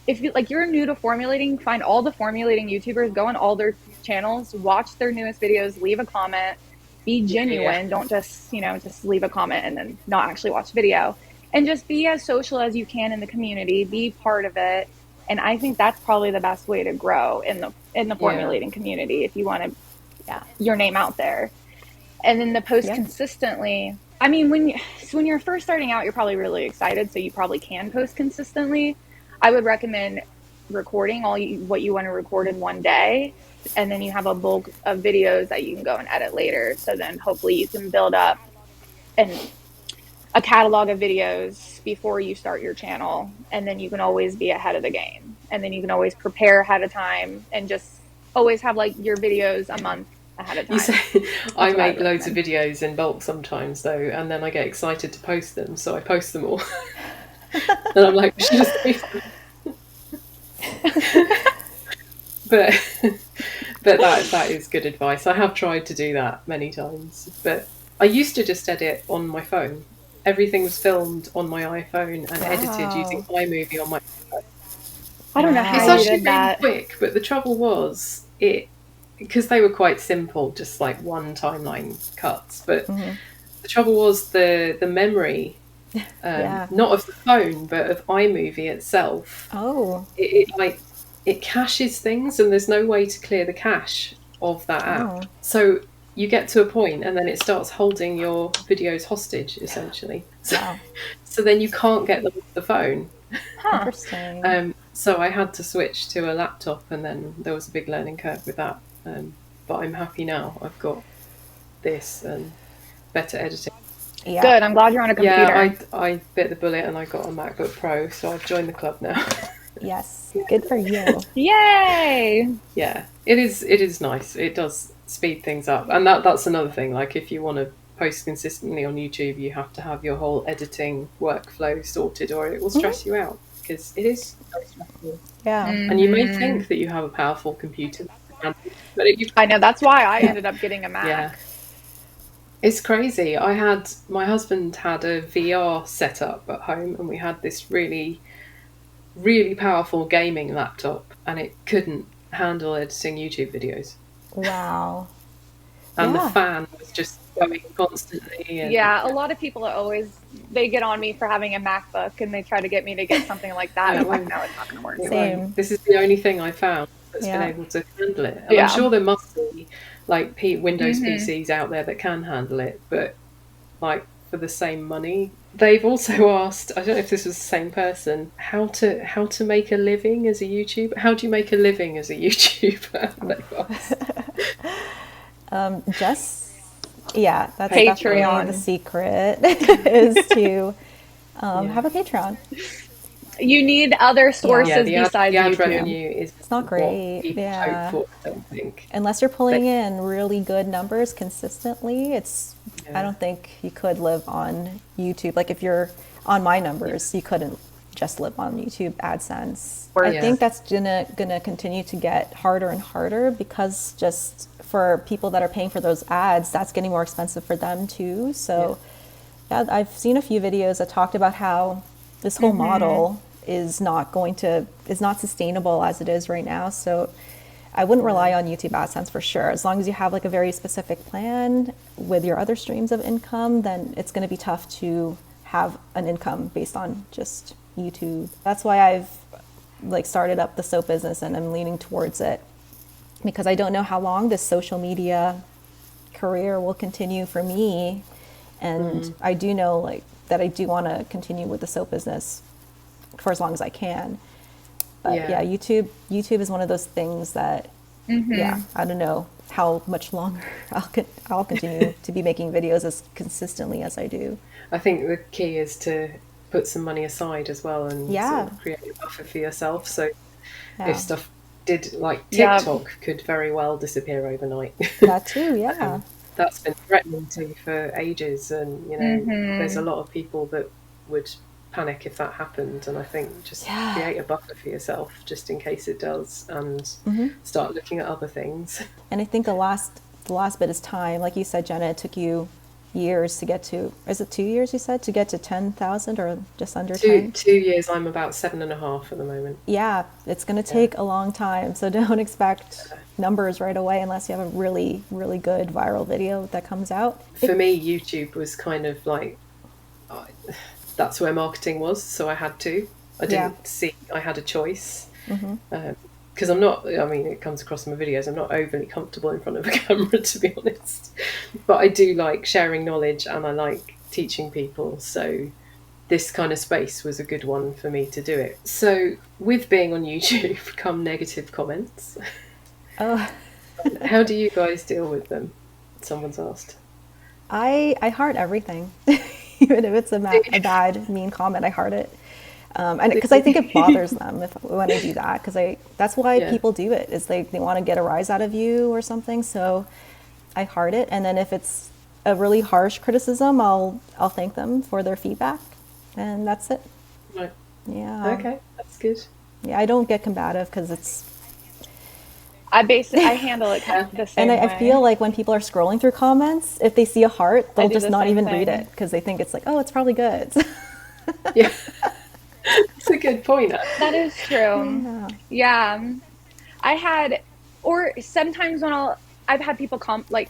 if you like, you're new to formulating, find all the formulating YouTubers, go on all their channels, watch their newest videos, leave a comment, be Yeah, genuine. Don't just leave a comment and then not actually watch video. And just be as social as you can in the community, be part of it. And I think that's probably the best way to grow in the yeah, formulating community if you want to Yeah. your name out there. And then the post Yep. consistently. I mean, when you're first starting out, you're probably really excited, so you probably can post consistently. I would recommend recording what you want to record in one day, and then you have a bulk of videos that you can go and edit later. So then hopefully you can build up and a catalog of videos before you start your channel, and then you can always be ahead of the game, and then you can always prepare ahead of time and just always have like your videos a month ahead of you time. say I That's what I make would loads of recommend. videos in bulk sometimes though, and then I get excited to post them, so I post them all, and I'm like, I should just post them. But that is good advice. I have tried to do that many times, but I used to just edit on my phone. Everything was filmed on my iPhone and edited using Wow. iMovie on my iPhone. I don't know how It's you actually did really that. quick, but the trouble was because they were quite simple, just like one timeline cuts. But the trouble was the memory, not of the phone, but of iMovie itself. Oh. It caches things, and there's no way to clear the cache of that app. Oh. So you get to a point, and then it starts holding your videos hostage, essentially. Wow. So then you can't get them off the phone. Interesting. So I had to switch to a laptop, and then there was a big learning curve with that. But I'm happy now. I've got this and better editing. Yeah. Good. I'm glad you're on a computer. Yeah, I bit the bullet and I got a MacBook Pro, so I've joined the club now. Yes. Good for you. Yay! Yeah, it is nice. It does speed things up, and that's another thing. Like, if you want to post consistently on YouTube, you have to have your whole editing workflow sorted, or it will stress you out, because it is so stressful. Yeah. And you may think that you have a powerful computer, but I know, that's why I ended up getting a Mac. Yeah. It's crazy. My husband had a VR setup at home, and we had this really, really powerful gaming laptop, and it couldn't handle editing YouTube videos. Wow. And the fan was just going constantly. And, yeah, a lot of people they get on me for having a MacBook, and they try to get me to get something like that. I'm like, no, it's not going to work. Same. This is the only thing I found that's been able to handle it. And I'm sure there must be like Windows PCs out there that can handle it, but like for the same money. They've also asked, I don't know if this was the same person, how to make a living as a YouTuber. How do you make a living as a YouTuber? That's Patreon. Definitely the secret is to have a Patreon. You need other sources the besides ad YouTube. revenue is it's not great. What people hope for, I don't think. Unless you're pulling in really good numbers consistently, I don't think you could live on YouTube. Like if you're on my numbers, you couldn't just live on YouTube AdSense. I think that's gonna continue to get harder and harder, because just for people that are paying for those ads, that's getting more expensive for them too. So I've seen a few videos that talked about how this whole model is not sustainable as it is right now. So I wouldn't rely on YouTube AdSense for sure. As long as you have like a very specific plan with your other streams of income, then it's going to be tough to have an income based on just YouTube. That's why I've like started up the soap business, and I'm leaning towards it, because I don't know how long this social media career will continue for me. And I do know like that I do want to continue with the soap business for as long as I can. But YouTube is one of those things that, I don't know how much longer I'll continue to be making videos as consistently as I do. I think the key is to put some money aside as well, and sort of create a buffer for yourself. So if stuff did, like TikTok could very well disappear overnight. That too, yeah. That's been threatening to for ages, and there's a lot of people that would panic if that happened. And I think just create a buffer for yourself just in case it does, and start looking at other things. And I think the last bit is time. Like you said, Jenna, it took you years to get to, is it 2 years you said, to get to 10,000 or just under 10? 2 years. I'm about 7.5 at the moment. Yeah, it's going to take a long time. So don't expect numbers right away unless you have a really, really good viral video that comes out. For me, YouTube was kind of like, that's where marketing was. So I had to. I didn't see, I had a choice. Because I'm not, I mean, it comes across in my videos, I'm not overly comfortable in front of a camera, to be honest. But I do like sharing knowledge, and I like teaching people. So this kind of space was a good one for me to do it. So with being on YouTube come negative comments. Oh. How do you guys deal with them? Someone's asked. I heart everything. Even if it's a bad, mean comment, I heart it. And because I think it bothers them when I do that, because that's why people do it, is they want to get a rise out of you or something. So I heart it, and then if it's a really harsh criticism, I'll thank them for their feedback, and that's it. Right. Yeah. Okay, that's good. Yeah, I don't get combative because it's. I handle it kind of the same way. And I feel like when people are scrolling through comments, if they see a heart, they'll just not even read it because they think it's like, oh, it's probably good. Yeah. That's a good point. That is true. Yeah. I had, or sometimes when I've had people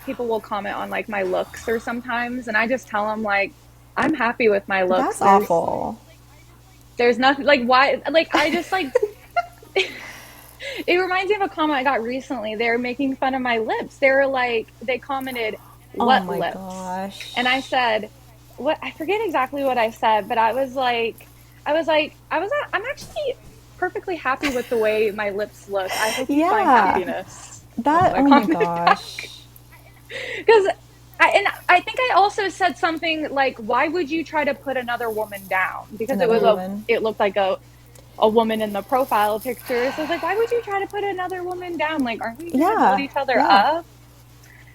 people will comment on like my looks or sometimes, and I just tell them like, I'm happy with my looks. That's awful. There's nothing like why, like I just like, it reminds me of a comment I got recently. They were making fun of my lips. They were like, they commented, what Oh my lips? gosh. And I said, what, I forget exactly what I said, but I'm actually perfectly happy with the way my lips look. I hope you find happiness. Oh my gosh. Because I think I also said something like, why would you try to put another woman down? Because it looked like a woman in the profile picture. So I was like, why would you try to put another woman down? Like, aren't we going to build each other up?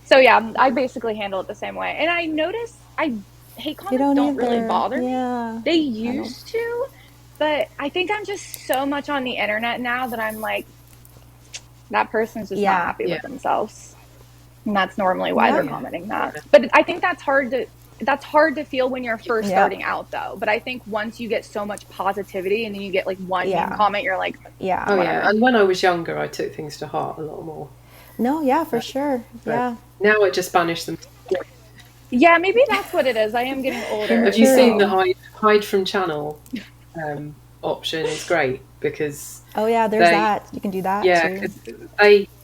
So yeah, I basically handle it the same way. And I notice hate comments don't really bother me. They used to, but I think I'm just so much on the internet now that I'm like, that person's just not happy with themselves. And that's normally why they're commenting that. But I think that's hard to feel when you're first starting out though. But I think once you get so much positivity and then you get like one mean comment, you're like, oh yeah. And when I was younger, I took things to heart a lot more. No, yeah, for sure. Yeah. Now I just banish them. Yeah, maybe that's what it is. I am getting older. Have you seen the hide from channel option? Is great because there's that. You can do that. Yeah, because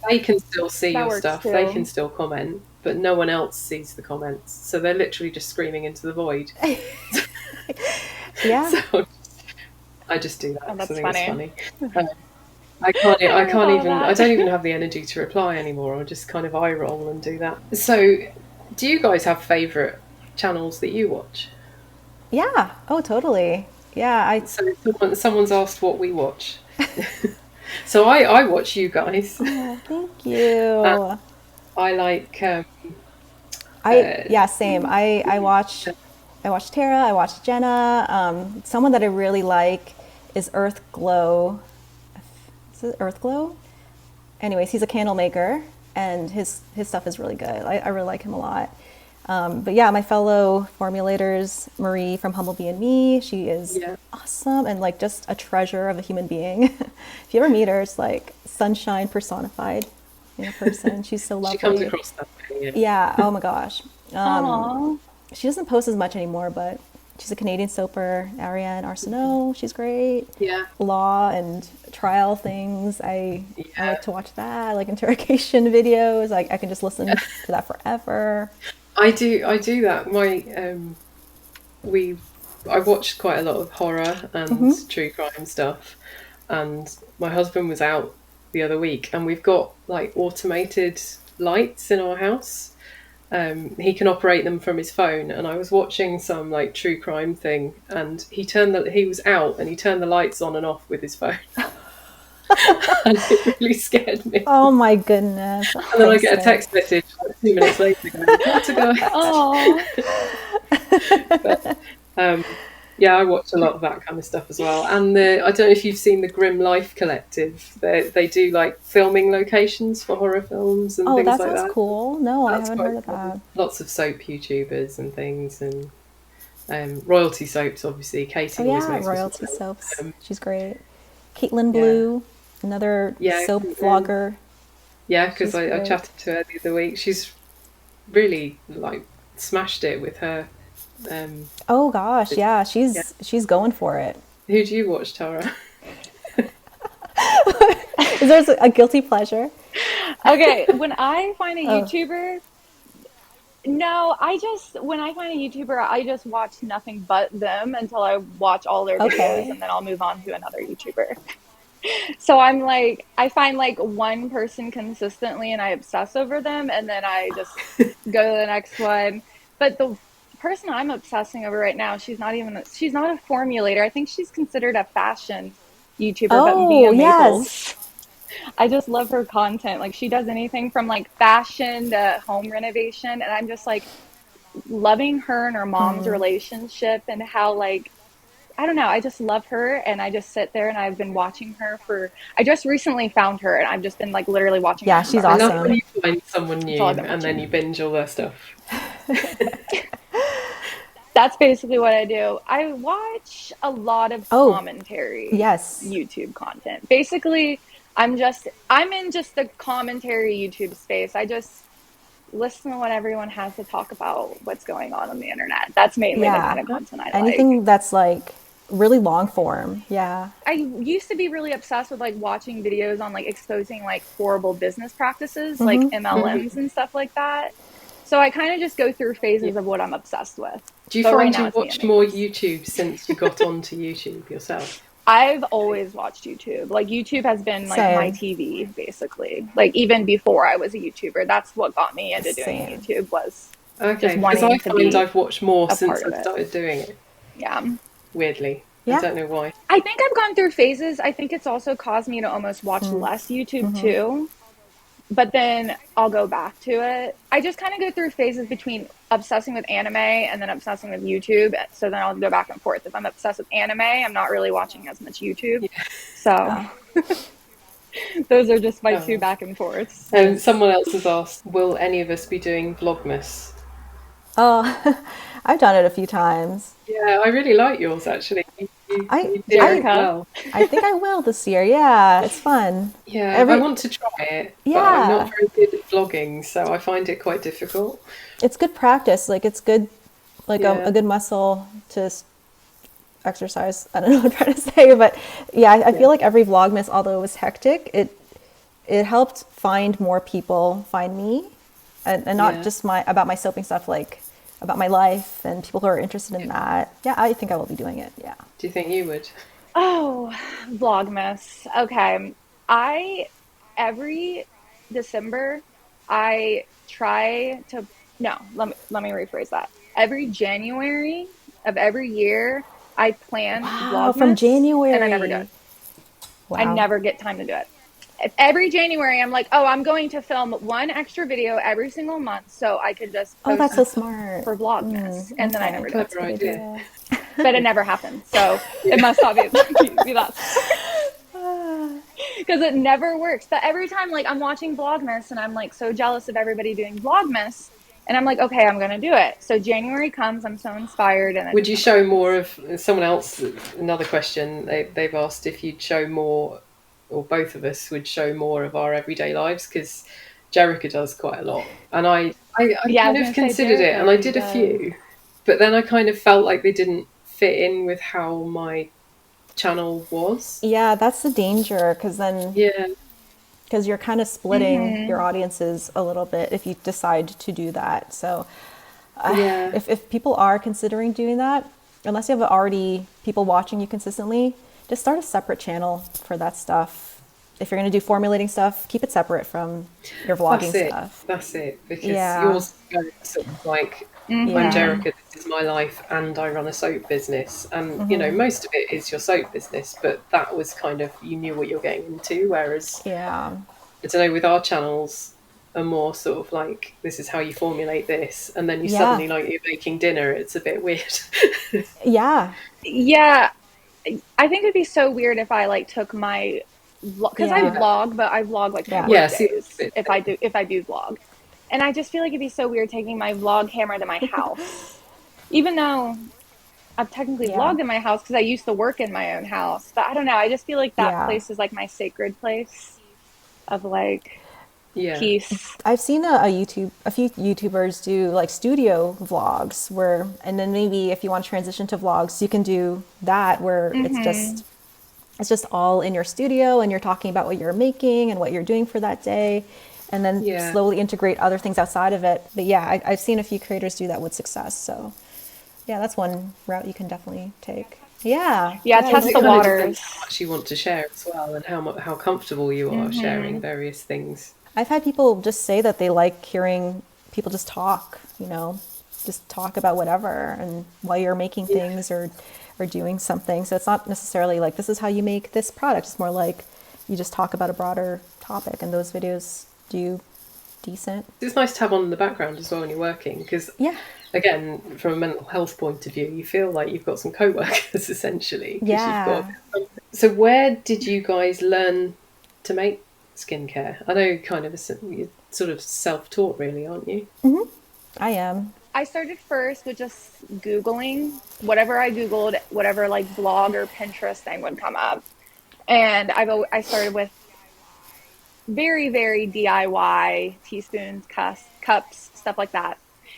they can still see your stuff. Too. They can still comment, but no one else sees the comments. So they're literally just screaming into the void. Yeah. So I just do that. Oh, that's I think it's funny. I don't even have the energy to reply anymore. I just kind of eye roll and do that. So, do you guys have favourite channels that you watch? Yeah. Oh, totally. Yeah. So someone's asked what we watch. So I watch you guys. Oh, thank you. I like. Same. I watch Tara. I watch Jenna. Someone that I really like is Earth Glow. Is it Earth Glow? Anyways, he's a candle maker, and his stuff is really good. I really like him a lot. But yeah, my fellow formulators, Marie from Humble Bee and Me, she is awesome and like just a treasure of a human being. If you ever meet her, it's like sunshine personified in a person. She's so lovely. She comes across that way. Yeah. Oh my gosh. She doesn't post as much anymore, but she's a Canadian soaper. Ariane Arsenault, she's great. Yeah. Law and trial things. I like to watch that. I like interrogation videos. I can just listen to that forever. I do that. I watched quite a lot of horror and true crime stuff, and my husband was out the other week, and we've got like automated lights in our house. He can operate them from his phone, and I was watching some like true crime thing, and he was out and he turned the lights on and off with his phone. And it really scared me. Oh my goodness. And then I get a text message like 2 minutes later going, "Got to go." But, I watch a lot of that kind of stuff as well. And I don't know if you've seen the Grim Life Collective. They do like filming locations for horror films and things like that. Oh, that sounds cool. No, I haven't heard of that. Lots of soap YouTubers and things, and royalty soaps, obviously. Katie always makes royalty soaps. She's great. Caitlin Blue, another soap vlogger. Yeah, because I chatted to her the other week. She's really like smashed it with her. Oh gosh, yeah, she's going for it. Who do you watch, Tara? Is there a guilty pleasure? Okay, when I find a YouTuber, when I find a YouTuber, I just watch nothing but them until I watch all their videos, and then I'll move on to another YouTuber. So I'm like, I find like one person consistently and I obsess over them, and then I just go to the next one. But the person I'm obsessing over right now, she's not a formulator. I think she's considered a fashion YouTuber, but Mia Maples. I just love her content. Like, she does anything from like fashion to home renovation, and I'm just like loving her and her mom's relationship and how, like, I don't know, I just love her, and I just sit there and I've been watching her I just recently found her and I've just been like literally watching her. Yeah, she's awesome. I love when you find someone new and then you binge all their stuff. That's basically what I do. I watch a lot of commentary yes. YouTube content. Basically, I'm in just the commentary YouTube space. I just listen to what everyone has to talk about, what's going on the internet. That's mainly the kind of content I Anything like. that's like really long form. Yeah. I used to be really obsessed with like watching videos on like exposing like horrible business practices, like MLMs and stuff like that. So I kind of just go through phases of what I'm obsessed with. Do you But right find now you it's watch the more memes. YouTube since you got onto YouTube yourself? I've always watched YouTube. Like YouTube has been like my TV basically. Like even before I was a YouTuber, that's what got me into doing YouTube was just because I wanting to find be I've watched more a since part of I it. started doing it. Yeah. Weirdly. I don't know why. I think I've gone through phases. I think it's also caused me to almost watch less YouTube too. But then I'll go back to it. I just kind of go through phases between obsessing with anime and then obsessing with YouTube. So then I'll go back and forth. If I'm obsessed with anime, I'm not really watching as much YouTube. Yeah. So those are just my two back and forths. Someone else has asked, will any of us be doing Vlogmas? Oh, I've done it a few times. Yeah, I really like yours actually. You did really well. I think I will this year. Yeah, it's fun. Yeah, I want to try it, but I'm not very good at vlogging, so I find it quite difficult. It's good practice. Like it's good, like a good muscle to exercise. I don't know what I'm trying to say, but yeah, I feel like every Vlogmas, although it was hectic, it helped find more people find me, and not just about my soaping stuff, like about my life and people who are interested in that. Yeah, I think I will be doing it. Yeah. Do you think you would? Oh, Vlogmas. Okay. Every December, I try to, no, let me rephrase that. Every January of every year, I plan Vlogmas. From January. And I never do it. Wow. I never get time to do it. Every January, I'm like, oh, I'm going to film one extra video every single month so I could just post that's so smart. for Vlogmas. And then I never do it. But it never happens. So it must not be that because it never works. But every time, like, I'm watching Vlogmas and I'm like so jealous of everybody doing Vlogmas. And I'm like, okay, I'm going to do it. So January comes, I'm so inspired. And would you show more of someone else? Another question they've asked if you'd show more, or both of us would show more of our everyday lives, because Jerika does quite a lot. And I kind of considered it, and I did a few, but then I kind of felt like they didn't fit in with how my channel was. Yeah, that's the danger, because then because you're kind of splitting your audiences a little bit if you decide to do that. So if people are considering doing that, unless you have already people watching you consistently, just start a separate channel for that stuff. If you're going to do formulating stuff, keep it separate from your vlogging stuff. That's it. Because yours goes sort of like, I'm Jerika, this is my life, and I run a soap business. And, you know, most of it is your soap business, but that was kind of, you knew what you're getting into. Whereas, I don't know, with our channels are more sort of like, this is how you formulate this. And then you suddenly, like, you're baking dinner. It's a bit weird. Yeah. I think it'd be so weird if I like took my vlog, because I vlog, but I vlog like on days if I do vlog, and I just feel like it'd be so weird taking my vlog camera to my house, even though I've technically vlogged in my house because I used to work in my own house. But I don't know. I just feel like that place is like my sacred place of like peace. I've seen a few YouTubers do like studio vlogs where, and then maybe if you want to transition to vlogs, you can do that where it's just all in your studio and you're talking about what you're making and what you're doing for that day, and then slowly integrate other things outside of it. But I've seen a few creators do that with success. So that's one route you can definitely take. Test the waters. How much you want to share as well, and how comfortable you are sharing various things. I've had people just say that they like hearing people just talk, just talk about whatever, and while you're making things or doing something. So it's not necessarily like, this is how you make this product. It's more like you just talk about a broader topic, and those videos do decent. It's nice to have on in the background as well when you're working, because again, from a mental health point of view, you feel like you've got some co-workers essentially. So where did you guys learn to make skincare? I know kind of you're sort of self-taught really, aren't you? I am. I started first with just Googling whatever I Googled, whatever like blog or Pinterest thing would come up. And I started with very, very DIY teaspoons, cups, stuff like that.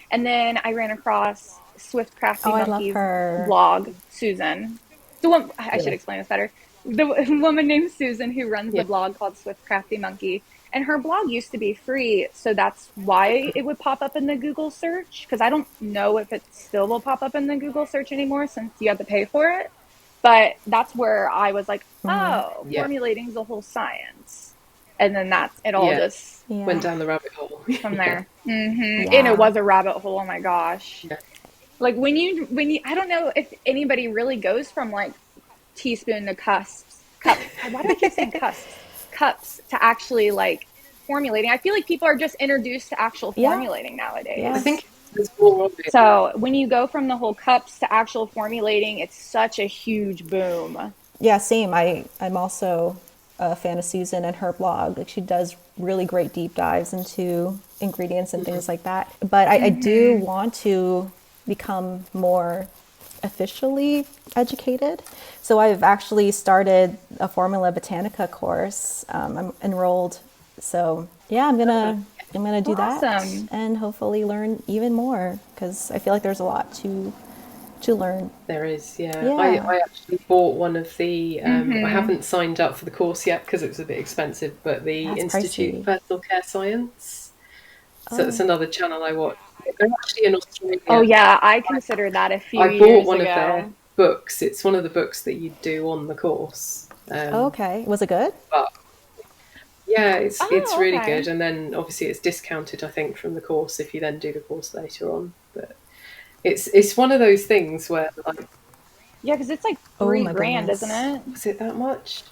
And then I ran across Swift Oh, Crafty I love Monkey's her. blog, Susan. The one I should Yeah. explain this better. The woman named Susan who runs Yeah. the blog called Swift Crafty Monkey. And her blog used to be free, so that's why it would pop up in the Google search. Because I don't know if it still will pop up in the Google search anymore since you have to pay for it. But that's where I was like, oh, Yeah. formulating is a whole science. And then it all Yeah. just Went down the rabbit hole. from there. Yeah. And it was a rabbit hole. Oh my gosh. Yeah. Like when you, I don't know if anybody really goes from like teaspoon to cups. Why do I keep saying cups to actually like formulating? I feel like people are just introduced to actual formulating nowadays. Yeah. I think there's more of it. So when you go from the whole cups to actual formulating, it's such a huge boom. Yeah, same. I'm also a fan of Susan and her blog. Like she does really great deep dives into ingredients and things like that. But I do want to become more officially educated. So I've actually started a Formula Botanica course. I'm enrolled. So yeah, I'm gonna do that and hopefully learn even more because I feel like there's a lot to learn. There is, yeah. I actually bought one of the, I haven't signed up for the course yet because it was a bit expensive, but the That's Institute pricey. of Personal Care Science. So it's another channel I watch. They're actually in Australia. Oh yeah, I considered that a few I years bought one ago. of their books. It's one of the books that you do on the course. Okay, was it good? But yeah, it's really okay. good. And then obviously it's discounted, I think, from the course if you then do the course later on. But it's one of those things where like, Yeah, because it's like Oh $3 my grand, goodness. isn't it? was it that much?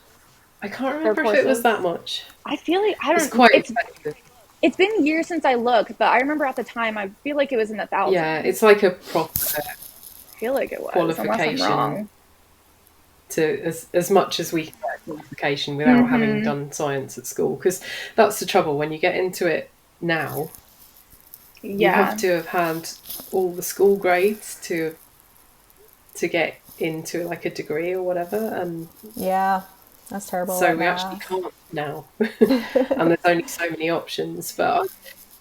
I can't For remember if it was courses. that much. I feel like I It's don't. quite expensive. It's been years since I looked, but I remember at the time I feel like it was in the thousands. Yeah, it's like a proper I feel like it was, unless I'm qualification wrong. to as much as we can get a qualification without having done science at school. Because that's the trouble when you get into it now. You Yeah. have to have had all the school grades to get into like a degree or whatever, and Yeah, that's terrible. so at we math. actually can't now. And there's only so many options, but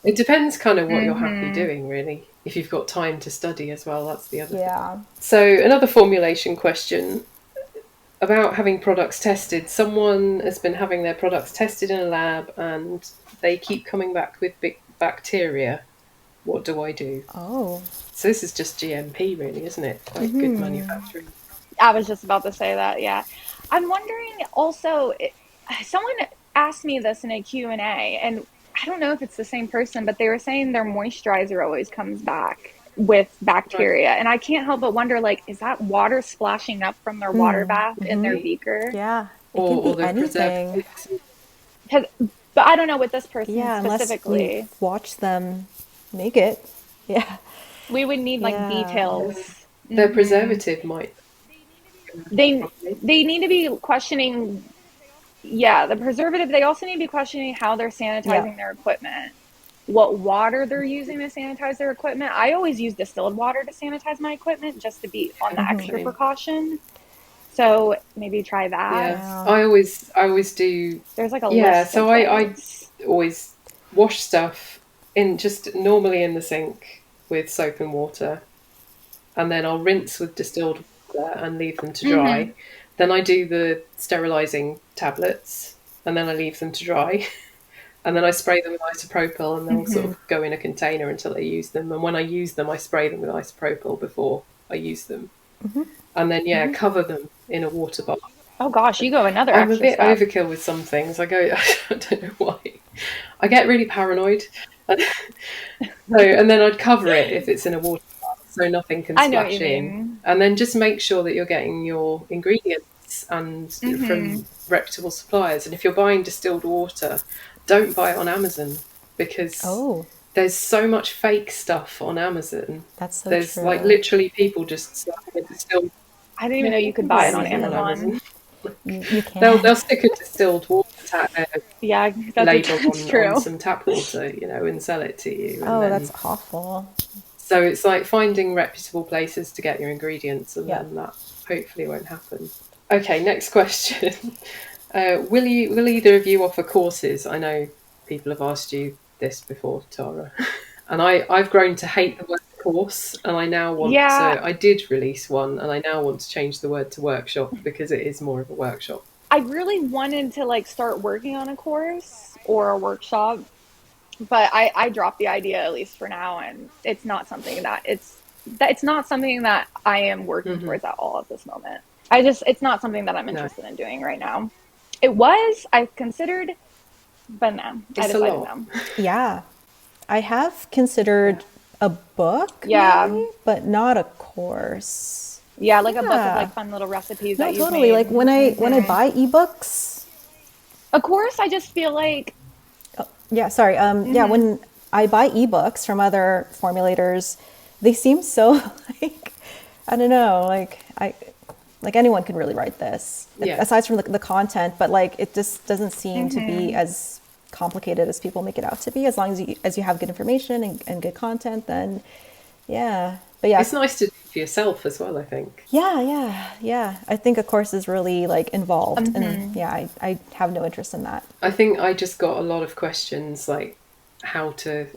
it depends kind of what you're happy doing, really. If you've got time to study as well, that's the other thing. Yeah. So another formulation question about having products tested. Someone has been having their products tested in a lab and they keep coming back with big bacteria. What do I do? Oh. So this is just GMP, really, isn't it? Quite good manufacturing. I was just about to say that. Yeah, I'm wondering also. Someone asked me this in a Q&A, and I don't know if it's the same person, but they were saying their moisturizer always comes back with bacteria, and I can't help but wonder, like, is that water splashing up from their water bath in their beaker? Yeah. It Or can be the anything. preservatives. But I don't know with this person Yeah, unless specifically. you watch them make it. Yeah. We would need like Yeah. details. Their preservative might. They need to be questioning. Yeah, the preservative. They also need to be questioning how they're sanitizing their equipment, what water they're using to sanitize their equipment. I always use distilled water to sanitize my equipment just to be on the extra precaution. So maybe try that. Yeah, I always do. There's like a Yeah, list so of I things. always wash stuff in just normally in the sink with soap and water, and then I'll rinse with distilled water and leave them to dry. Then I do the sterilizing tablets, and then I leave them to dry. And then I spray them with isopropyl, and they'll sort of go in a container until I use them. And when I use them, I spray them with isopropyl before I use them. And then, cover them in a water bath. Oh gosh, you go another I'm a extra bit step. overkill with some things. I don't know why. I get really paranoid. And then I'd cover it if it's in a water bath so nothing can I know what splash you in. mean. And then just make sure that you're getting your ingredients and from reputable suppliers. And if you're buying distilled water, don't buy it on Amazon because there's so much fake stuff on Amazon. That's so There's true. like literally people just slapping a distilled. I didn't even know you could buy it on everything Amazon. You can. They'll stick a distilled water Yeah, label that's true. on some tap water, and sell it to you. And Oh, then, that's awful. So it's like finding reputable places to get your ingredients, and then that hopefully won't happen. Okay, next question. Will either of you offer courses? I know people have asked you this before, Tara. And I've grown to hate the word course, and I now want to. I did release one, and I now want to change the word to workshop because it is more of a workshop. I really wanted to like start working on a course or a workshop, but I dropped the idea, at least for now, and it's not something that it's not something that I am working towards at all at this moment. It's not something that I'm interested in doing right now. I've considered, but no, I decided no. Yeah. I have considered a book, maybe, but not a course. Yeah, like a book of like fun little recipes that you've totally. made. Like when I buy ebooks. A course, I just feel like. When I buy ebooks from other formulators, they seem so like, I don't know, like anyone can really write this, aside from the content, but like it just doesn't seem to be as complicated as people make it out to be. As long as you have good information and good content, then but it's nice to do for yourself as well, I think. I think a course is really like involved, and I have no interest in that. I think I just got a lot of questions like how to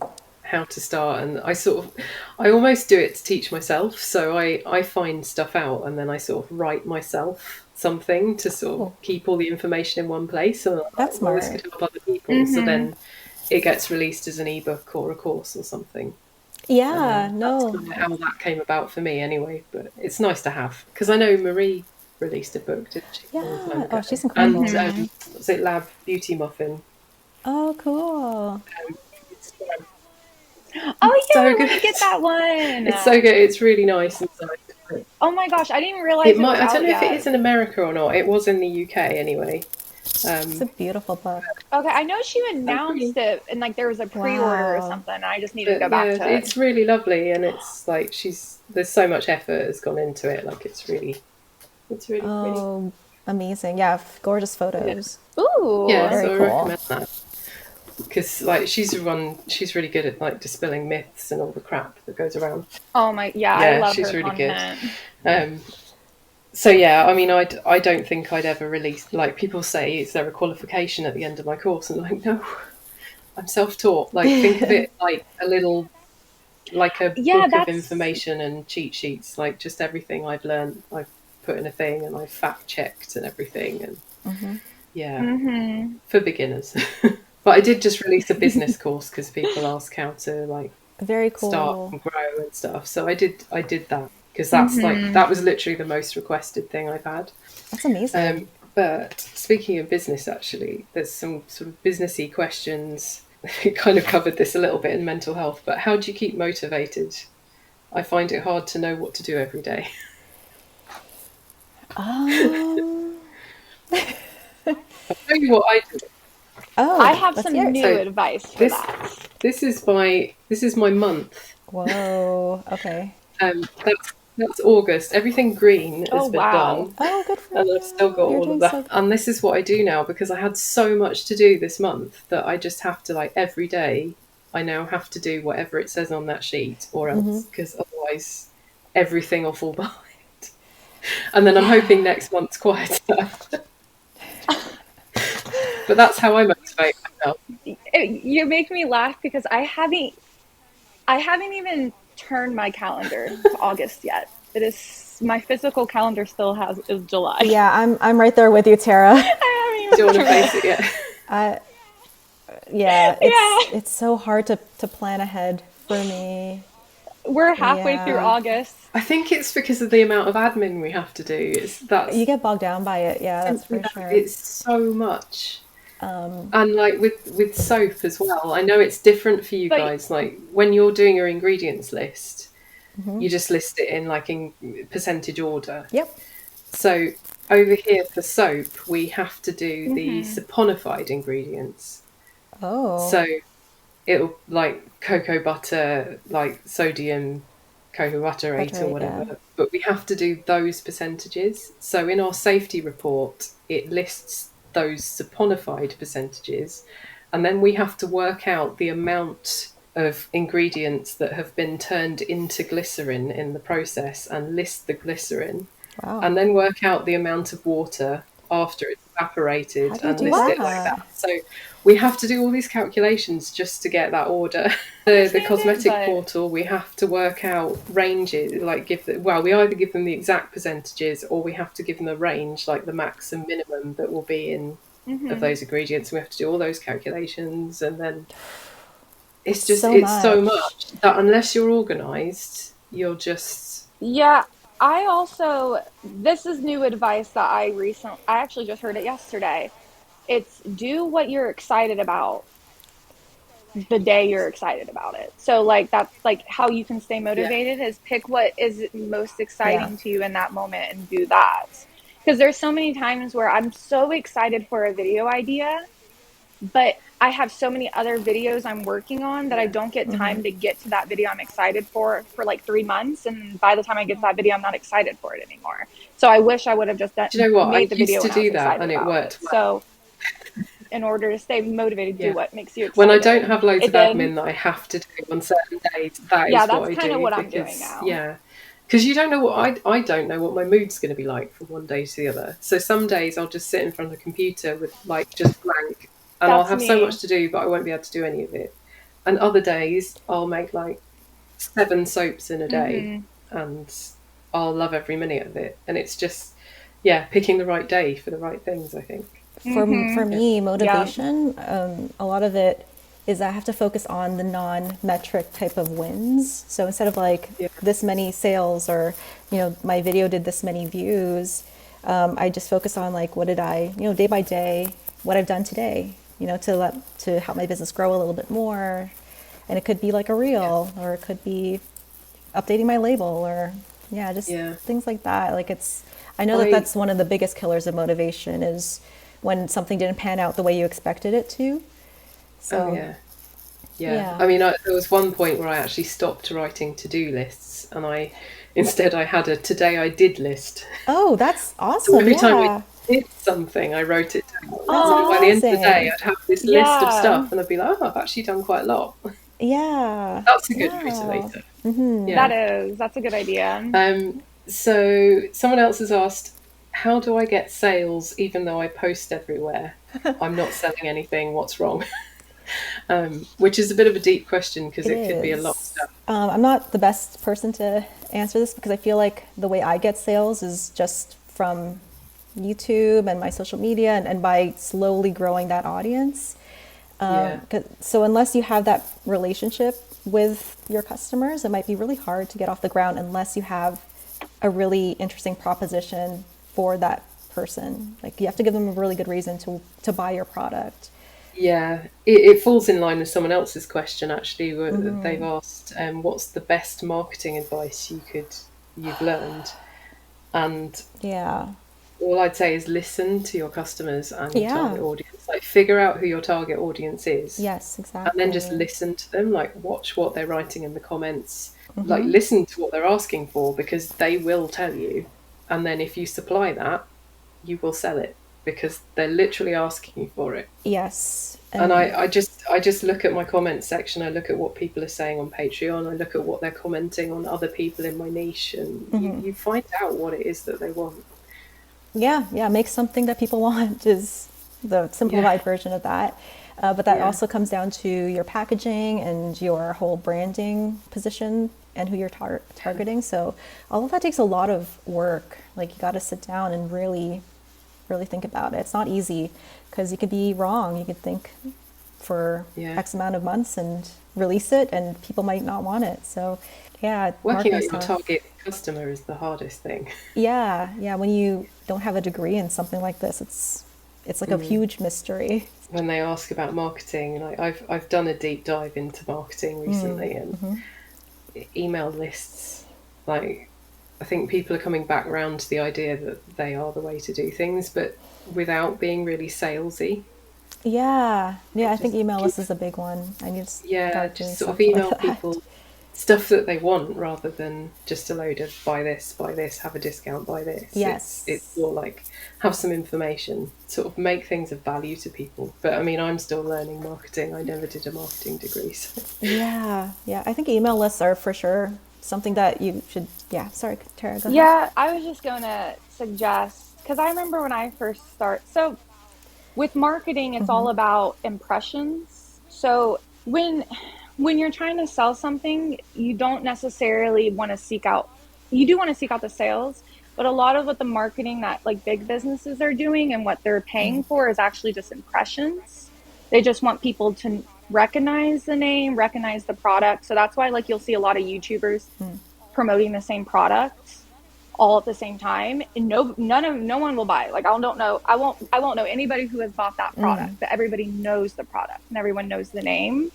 start, and I almost do it to teach myself. So I find stuff out, and then I sort of write myself something to sort of keep all the information in one place. And that's smart. This could help other people. So then it gets released as an ebook or a course or something. That's how that came about for me anyway. But it's nice to have, because I know Marie released a book, didn't she? Oh, she's incredible. And was it Lab Beauty Muffin? Oh, cool. Oh yeah, I want to get that one. It's so good. It's really nice inside. Oh my gosh, I didn't even realize I don't know if it is in America or not. It was in the UK anyway. It's a beautiful book. Okay, I know she announced it, and like there was a pre-order or something. I just needed to go back to it. It's really lovely, and it's like there's so much effort has gone into it. Like it's really pretty. Amazing! Yeah, gorgeous photos. Yeah. Ooh, very so cool. I recommend that, because like she's really good at like dispelling myths and all the crap that goes around. Oh my, I love she's her really content. Good. So yeah, I mean, I don't think I'd ever release. Like people say, is there a qualification at the end of my course? And like, no, I'm self-taught. Like think of it like a little, like a book of information and cheat sheets. Like just everything I've learned, I've put in a thing, and I've fact checked and everything. And for beginners. But I did just release a business course because people ask how to like very cool start and grow and stuff. So I did that. Because that's that was literally the most requested thing I've had. That's amazing. But speaking of business, actually, there's some sort of businessy questions. We kind of covered this a little bit in mental health, but how do you keep motivated? I find it hard to know what to do every day. I'll tell you what I do. I have some new advice for that. This is my month. Whoa. Okay. That's August. Everything green has been done. Oh, good for you. And I've still got all of that. So and this is what I do now, because I had so much to do this month that I just have to, like, every day I now have to do whatever it says on that sheet, or else, because otherwise everything will fall behind. And then I'm hoping next month's quieter. But that's how I motivate myself. You make me laugh because I haven't even turned my calendar to August yet. It is my physical calendar is July. Yeah, I'm right there with you, Tara. I haven't even do you want to face it yet? It's so hard to plan ahead for me. We're halfway through August. I think it's because of the amount of admin we have to do. You get bogged down by it. Yeah, that's for sure. It's so much. And like with soap as well, I know it's different for you guys. Like when you're doing your ingredients list, you just list it in percentage order. Yep. So over here for soap, we have to do the saponified ingredients. Oh. So it'll like cocoa butter, like sodium cocoa butterate or whatever. Yeah. But we have to do those percentages. So in our safety report, it lists those saponified percentages, and then we have to work out the amount of ingredients that have been turned into glycerin in the process and list the glycerin, Wow. and then work out the amount of water after it's evaporated How do you and do list it like that? that. So we have to do all these calculations just to get that order. The cosmetic portal, we have to work out ranges, like we either give them the exact percentages or we have to give them a range, like the max and minimum that will be in of those ingredients. We have to do all those calculations, and then it's so much that unless you're organized, you're just... Yeah, I also, this is new advice that I actually just heard it yesterday. It's do what you're excited about the day you're excited about it. So like that's like how you can stay Yeah. motivated is pick what is most Yeah. exciting to you in that moment and do that. Because there's so many times where I'm so excited for a video idea, but I have so many other videos I'm working on that I don't get time to get to that video I'm excited for like 3 months. And by the time I get to that video, I'm not excited for it anymore. So I wish I would have just Do you know what? I made the used video to when I was do that excited and it about it. worked well. So in order to stay motivated, do Yeah. what makes you excited. When I don't have loads of did. admin that I have to do on certain days, that Yeah, is what that's I kind of do. what I'm doing now. Yeah. Because you don't know what I don't know what my mood's going to be like from one day to the other. So some days I'll just sit in front of the computer with like just blank, and I'll That's have so me. much to do, but I won't be able to do any of it. And other days I'll make like 7 soaps in a day, and I'll love every minute of it. And it's just, yeah, picking the right day for the right things, I think. For me, motivation, a lot of it is I have to focus on the non-metric type of wins. So instead of like this many sales or, my video did this many views, I just focus on like what did I, day by day, what I've done today, to help my business grow a little bit more. And it could be like a reel, or it could be updating my label, or things like that. Like I know that that's one of the biggest killers of motivation is when something didn't pan out the way you expected it to. So, yeah. I mean, there was one point where I actually stopped writing to-do lists, and I had a today I did list. Oh, that's awesome. So every time I did something, I wrote it down. Oh, by the end of the day, I'd have this list of stuff, and I'd be like, oh, I've actually done quite a lot. Yeah. That's a good motivator. That's a good idea. So someone else has asked, how do I get sales even though I post everywhere? I'm not selling anything. What's wrong? Which is a bit of a deep question because it could be a lot of stuff. I'm not the best person to answer this because I feel like the way I get sales is just from YouTube and my social media and by slowly growing that audience. So unless you have that relationship with your customers, it might be really hard to get off the ground unless you have a really interesting proposition for that person. Like you have to give them a really good reason to buy your product. Yeah, it falls in line with someone else's question actually. They've asked, what's the best marketing advice you've learned? And all I'd say is listen to your customers and your target audience. Like figure out who your target audience is. Yes, exactly. And then just listen to them. Like watch what they're writing in the comments. Like listen to what they're asking for because they will tell you. And then if you supply that, you will sell it because they're literally asking you for it. Yes. And I just look at my comments section. I look at what people are saying on Patreon. I look at what they're commenting on other people in my niche, and you find out what it is that they want. Yeah, make something that people want is the simplified version of that. But that also comes down to your packaging and your whole branding position and who you're targeting. So all of that takes a lot of work. Like you got to sit down and really think about it. It's not easy because you could be wrong. You could think for X amount of months and release it and people might not want it. So working out your target customer is the hardest thing. Yeah. When you don't have a degree in something like this, it's like a huge mystery. When they ask about marketing, like I've done a deep dive into marketing recently and email lists. Like I think people are coming back around to the idea that they are the way to do things, but without being really salesy. Yeah. I think email lists is a big one. I need to start doing just sort of something email like people stuff that they want rather than just a load of buy this, have a discount, buy this. Yes. It's more like have some information, sort of make things of value to people. But I mean, I'm still learning marketing. I never did a marketing degree. So. Yeah. I think email lists are for sure something that you should, sorry, Tara, go ahead. Yeah, I was just going to suggest, because I remember when I first started, so with marketing, it's all about impressions. So when you're trying to sell something, you don't necessarily want to seek out, you do want to seek out the sales, but a lot of what the marketing that like big businesses are doing and what they're paying for is actually just impressions. They just want people to recognize the name, recognize the product. So that's why like you'll see a lot of YouTubers promoting the same product all at the same time, and no one will buy it. Like I won't know anybody who has bought that product, but everybody knows the product and everyone knows the name.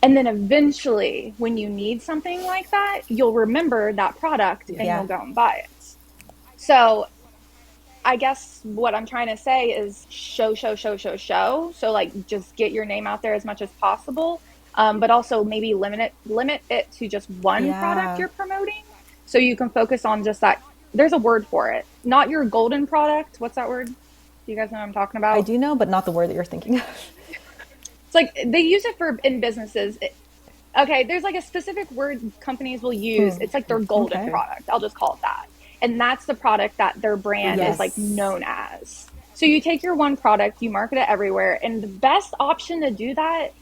And then eventually when you need something like that, you'll remember that product and you'll go and buy it. So I guess what I'm trying to say is show. So like just get your name out there as much as possible. But also maybe limit it to just one product you're promoting. So you can focus on just that. There's a word for it. Not your golden product. What's that word? Do you guys know what I'm talking about? I do know, but not the word that you're thinking of. It's like they use it in businesses. Okay, there's like a specific word companies will use. It's like their golden product. I'll just call it that. And that's the product that their brand is like known as. So you take your one product, you market it everywhere. And the best option to do that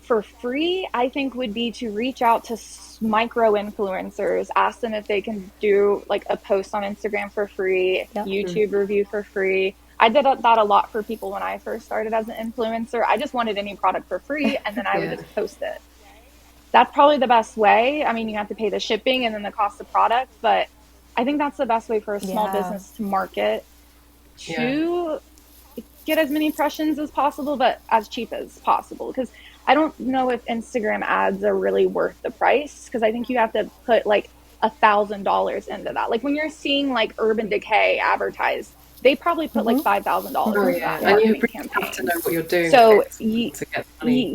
for free, I think, would be to reach out to micro influencers, ask them if they can do like a post on Instagram for free, YouTube review for free. I did that a lot for people when I first started as an influencer. I just wanted any product for free and then I would just post it. That's probably the best way. I mean, you have to pay the shipping and then the cost of product, but I think that's the best way for a small business to market, to get as many impressions as possible, but as cheap as possible. Because I don't know if Instagram ads are really worth the price, because I think you have to put like $1,000 into that. Like when you're seeing like Urban Decay advertised, they probably put like $5,000 into that marketing campaign. To know what you're doing. So you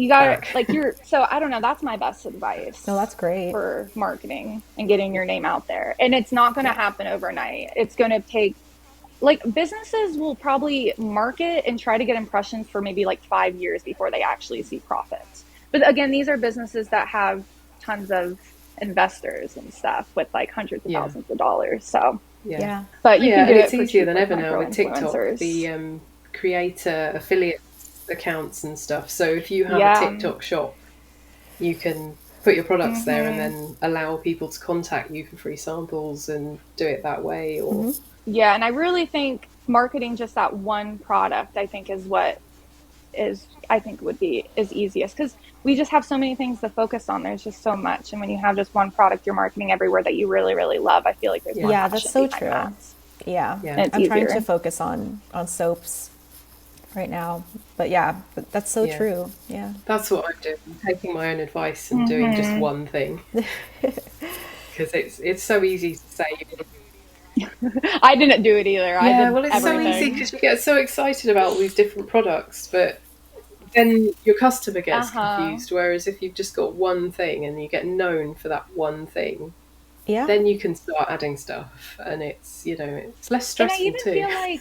got to like so I don't know. That's my best advice. No, that's great for marketing and getting your name out there. And it's not going to happen overnight. It's going to take, like, businesses will probably market and try to get impressions for maybe like 5 years before they actually see profits. But again, these are businesses that have tons of investors and stuff with like hundreds of thousands of dollars. So but you can do it's easier than ever now with TikTok, the creator affiliate accounts and stuff. So if you have a TikTok shop, you can put your products there and then allow people to contact you for free samples and do it that way. Or and I really think marketing just that one product, I think, is what would be is easiest, because we just have so many things to focus on. There's just so much, and when you have just one product you're marketing everywhere that you really, really love, I feel like there's more passion that's so true. That. I'm trying to focus on soaps right now, but that's so true. That's what I'm doing. I'm taking my own advice and doing just one thing, because it's so easy to say. I didn't do it either. It's so easy because you get so excited about all these different products, but then your customer gets confused. Whereas if you've just got one thing and you get known for that one thing, then you can start adding stuff, and it's it's less stressful. And I even feel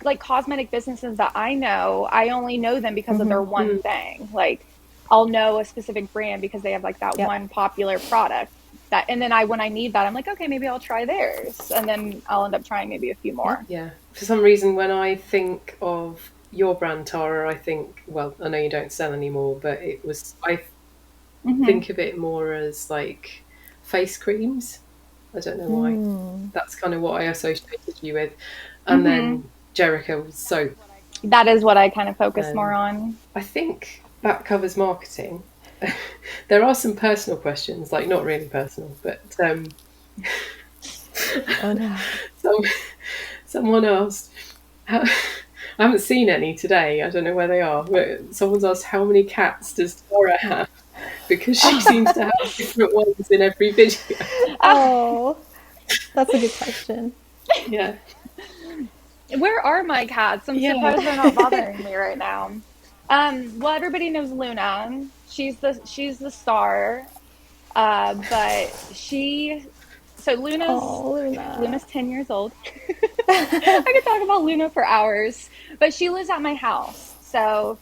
like cosmetic businesses that I know, I only know them because of their one thing. Like I'll know a specific brand because they have like that one popular product. And then when I need that, I'm like, okay, maybe I'll try theirs, and then I'll end up trying maybe a few more. For some reason, when I think of your brand, Tara, I think, well, I know you don't sell anymore, but I think of it more as like face creams. I don't know why. That's kind of what I associated you with. And then Jerika was soap. That is what I kind of focus more on. I think that covers marketing. There are some personal questions, like not really personal, but someone asked, I haven't seen any today, I don't know where they are, but someone's asked, how many cats does Tara have? Because she seems to have different ones in every video. Oh, that's a good question. Where are my cats? I'm surprised they're not bothering me right now. Well, everybody knows Luna. She's the star. But so Luna's 10 years old. I could talk about Luna for hours, but she lives at my house. So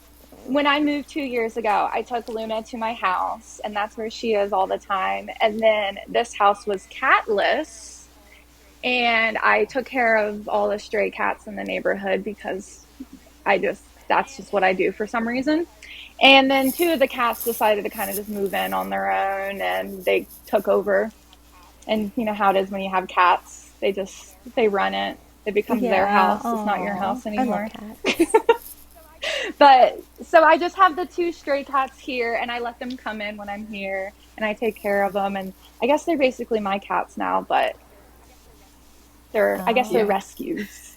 when I moved 2 years ago, I took Luna to my house, and that's where she is all the time. And then this house was catless, and I took care of all the stray cats in the neighborhood because that's just what I do for some reason. And then two of the cats decided to kind of just move in on their own, and they took over. And you know how it is when you have cats. They run it. It becomes their house. It's not your house anymore. I love cats. But so I just have the two stray cats here, and I let them come in when I'm here, and I take care of them. And I guess they're basically my cats now, but I guess they're rescues.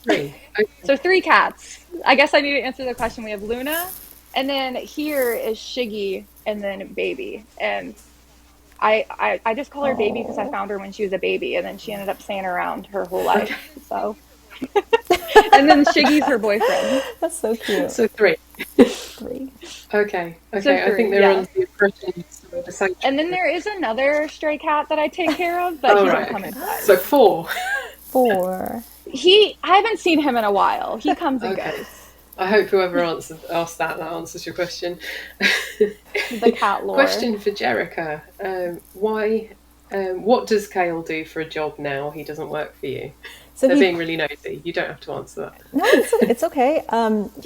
Three. So 3 cats. I guess I need to answer the question. We have Luna, and then here is Shiggy, and then Baby. And I just call her Baby because I found her when she was a baby, and then she ended up staying around her whole life. So, and then Shiggy's her boyfriend. That's so cute. So 3. 3. Okay. So 3, I think they're on the impression. And then there is another stray cat that I take care of, but he doesn't come inside. So 4. 4. I haven't seen him in a while. He comes and goes. I hope whoever asked that answers your question. The cat lore. Question for Jerika. What does Kale do for a job now he doesn't work for you? So they're being really nosy. You don't have to answer that. No, it's okay.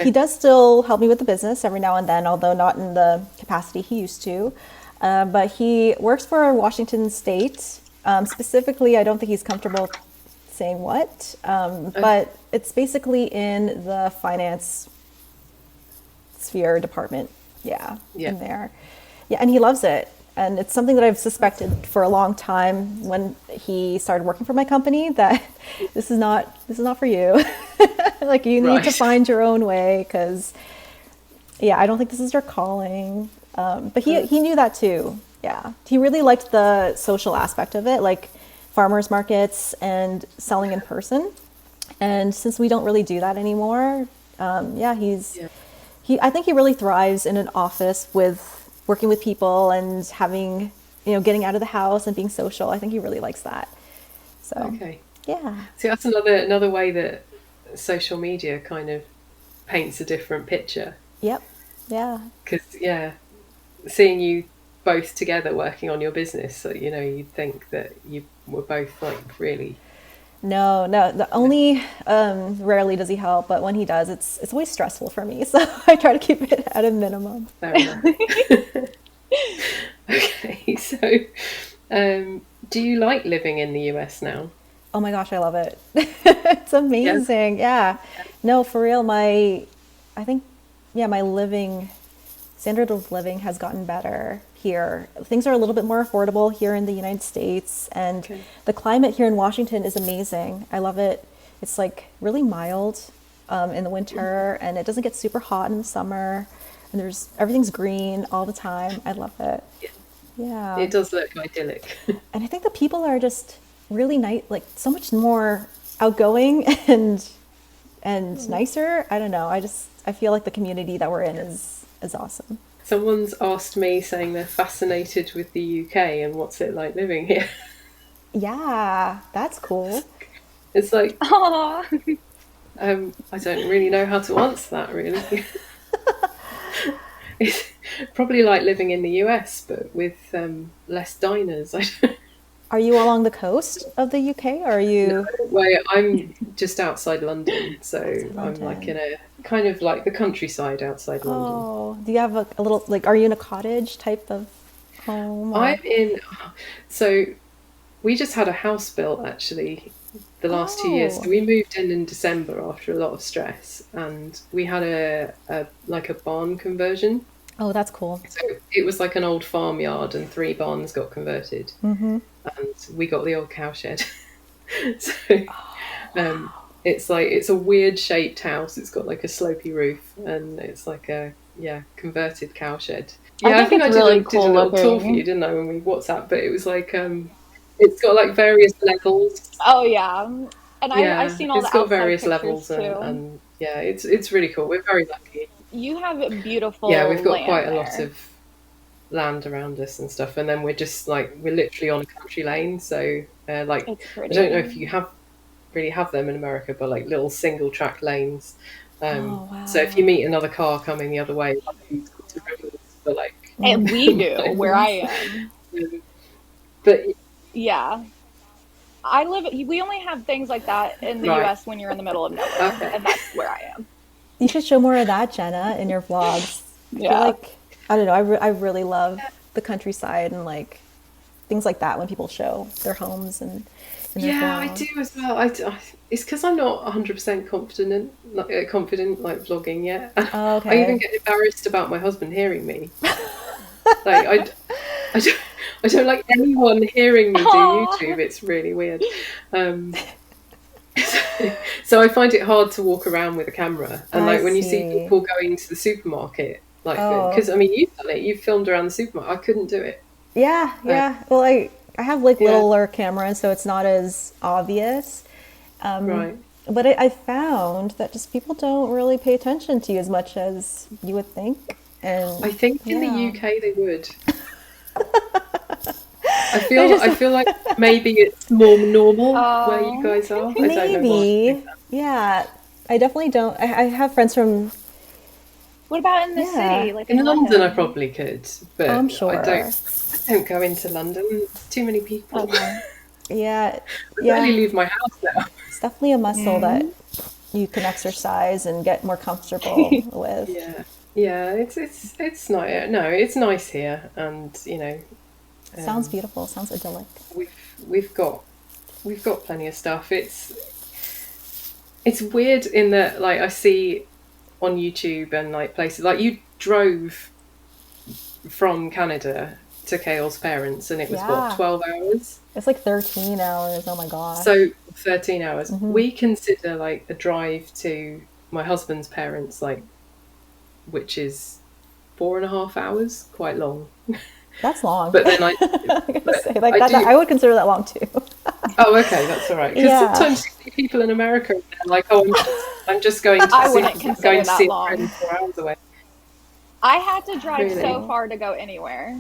He does still help me with the business every now and then, although not in the capacity he used to. But he works for Washington State. Specifically, I don't think he's comfortable saying what, but it's basically in the finance sphere department. Yeah, in there. Yeah, and he loves it. And it's something that I've suspected for a long time when he started working for my company, that this is not for you. Like, you need to find your own way, because I don't think this is your calling. But he knew that too. Yeah, he really liked the social aspect of it, like farmers markets and selling in person. And since we don't really do that anymore, I think he really thrives in an office with working with people and having, getting out of the house and being social. I think he really likes that. So, yeah. See, that's another way that social media kind of paints a different picture. Yep. Yeah. Because, seeing you both together working on your business, so, you'd think that you were both like really... No. The only rarely does he help, but when he does, it's always stressful for me. So I try to keep it at a minimum. Fair enough. Okay, so do you like living in the US now? Oh my gosh, I love it. It's amazing. Yeah. No, for real. My standard of living has gotten better here. Things are a little bit more affordable here in the United States, and the climate here in Washington is amazing. I love it. It's like really mild in the winter, and it doesn't get super hot in the summer, and everything's green all the time. I love it. Yeah. It does look idyllic. And I think the people are just really nice, like so much more outgoing and nicer. I don't know. I feel like the community that we're in is awesome. Someone's asked me, saying they're fascinated with the UK and what's it like living here. Yeah, that's cool. It's like, I don't really know how to answer that, really. It's probably like living in the US, but with less diners. Are you along the coast of the UK, or are you... No, well, I'm just outside London, so I'm like in a kind of like the countryside outside London. Oh, do you have a little, like, are you in a cottage type of home? Or... So we just had a house built actually the last 2 years. So we moved in December after a lot of stress, and we had a barn conversion. Oh, that's cool. So it was like an old farmyard, and 3 barns got converted. Mm-hmm. And we got the old cowshed. So it's a weird shaped house. It's got like a slopey roof, and it's like a converted cowshed. Yeah, I think I did a little tour for you, didn't I, when we WhatsApp? But it was like it's got like various levels. Oh yeah, and I've seen all the outside pictures. It's got various levels, and it's really cool. We're very lucky. You have beautiful. Yeah, we've got land quite a there. lot of land around us and stuff, and then we're just like we're literally on a country lane. So like It's I pretty. don't know if you really have them in America, but like little single track lanes. Oh, wow. So if you meet another car coming the other way, but like And we do where I am. But yeah, we only have things like that in the Right. US when you're in the middle of nowhere, Okay. and that's where I am. You should show more of that, Jenna, in your vlogs. I feel like, I don't know, I really love the countryside and like things like that when people show their homes and in their Yeah, I vlogs. do as well. It's because I'm not 100% confident like vlogging yet. Oh, I even okay. get embarrassed about my husband hearing me. Like I don't like anyone hearing me do YouTube. It's really weird. So I find it hard to walk around with a camera. And I like when you see see. people going to the supermarket, like Oh. because I mean you've done it, you've filmed around the supermarket. I couldn't do it. Yeah, yeah. Well, I have like littler cameras, so it's not as obvious. Right. But I found that just people don't really pay attention to you as much as you would think. And I think in the yeah. UK they would. I feel like maybe it's more normal where you guys are. I don't know why. Maybe. Yeah. I definitely don't. I have friends from. What about in the Yeah. city? Like In London, I probably could, but I'm sure. I don't go into London. There's too many people. Okay. Yeah. I barely leave my house now. It's definitely a muscle that you can exercise and get more comfortable with. Yeah. It's not. No, it's nice here, and you know, Sounds beautiful. Sounds idyllic. we've got plenty of stuff. It's weird in that like I see on YouTube and like places like you drove from Canada to Kale's parents, and it was what 12 hours. It's like 13 hours. Oh my gosh. So 13 hours. We consider like a drive to my husband's parents, like, which is 4.5 hours, quite long. That's long. But then I say, like I would consider that long too. Oh, okay, that's all right. Because sometimes you see people in America, and they're like, "Oh, I'm just going to I wouldn't consider that see long. a friend 4 hours away." I had to drive so far to go anywhere.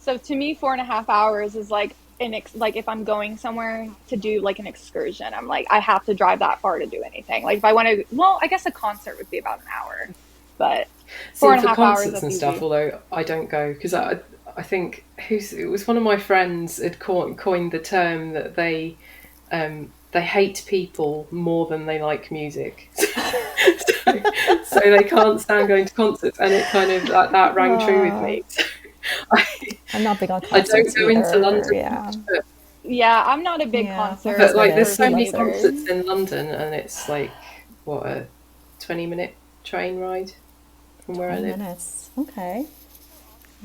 So to me, 4.5 hours is like like if I'm going somewhere to do like an excursion, I'm like I have to drive that far to do anything. Like if I want to, well, I guess a concert would be about an hour, but 4.5 hours and stuff. Although I don't go because I think it was one of my friends had coined the term that they hate people more than they like music. so they can't stand going to concerts, and it kind of that rang true with me. I'm not big on concerts. I don't go into London. Yeah, I'm not a big concert. But like, there's so many concerts in London, and it's like what a 20-minute train ride from where I live. Minutes. Okay.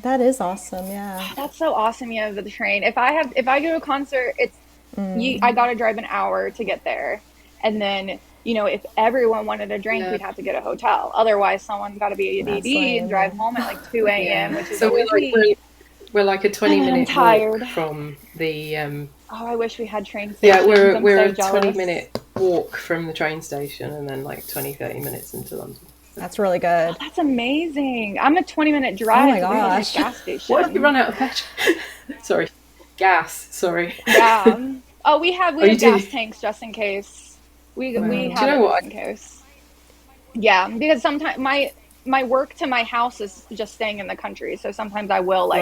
That is awesome. Yeah. That's so awesome. You have the train. If I go to a concert, it's I gotta drive an hour to get there, and then if everyone wanted a drink, we'd have to get a hotel. Otherwise, someone's got to be a DD and drive home at like 2 a.m. Which is so we're like a 20-minute walk from the. Oh, I wish we had train stations. Yeah, we're so a 20-minute walk from the train station, and then like 20-30 minutes into London. That's really good. Oh, that's amazing. I'm a 20-minute drive to the gas station. What if you run out of petrol? Sorry, gas. Sorry. Yeah. Oh, we have gas tanks just in case. We have just in case. Yeah, because sometimes my work to my house is just staying in the country, so sometimes I will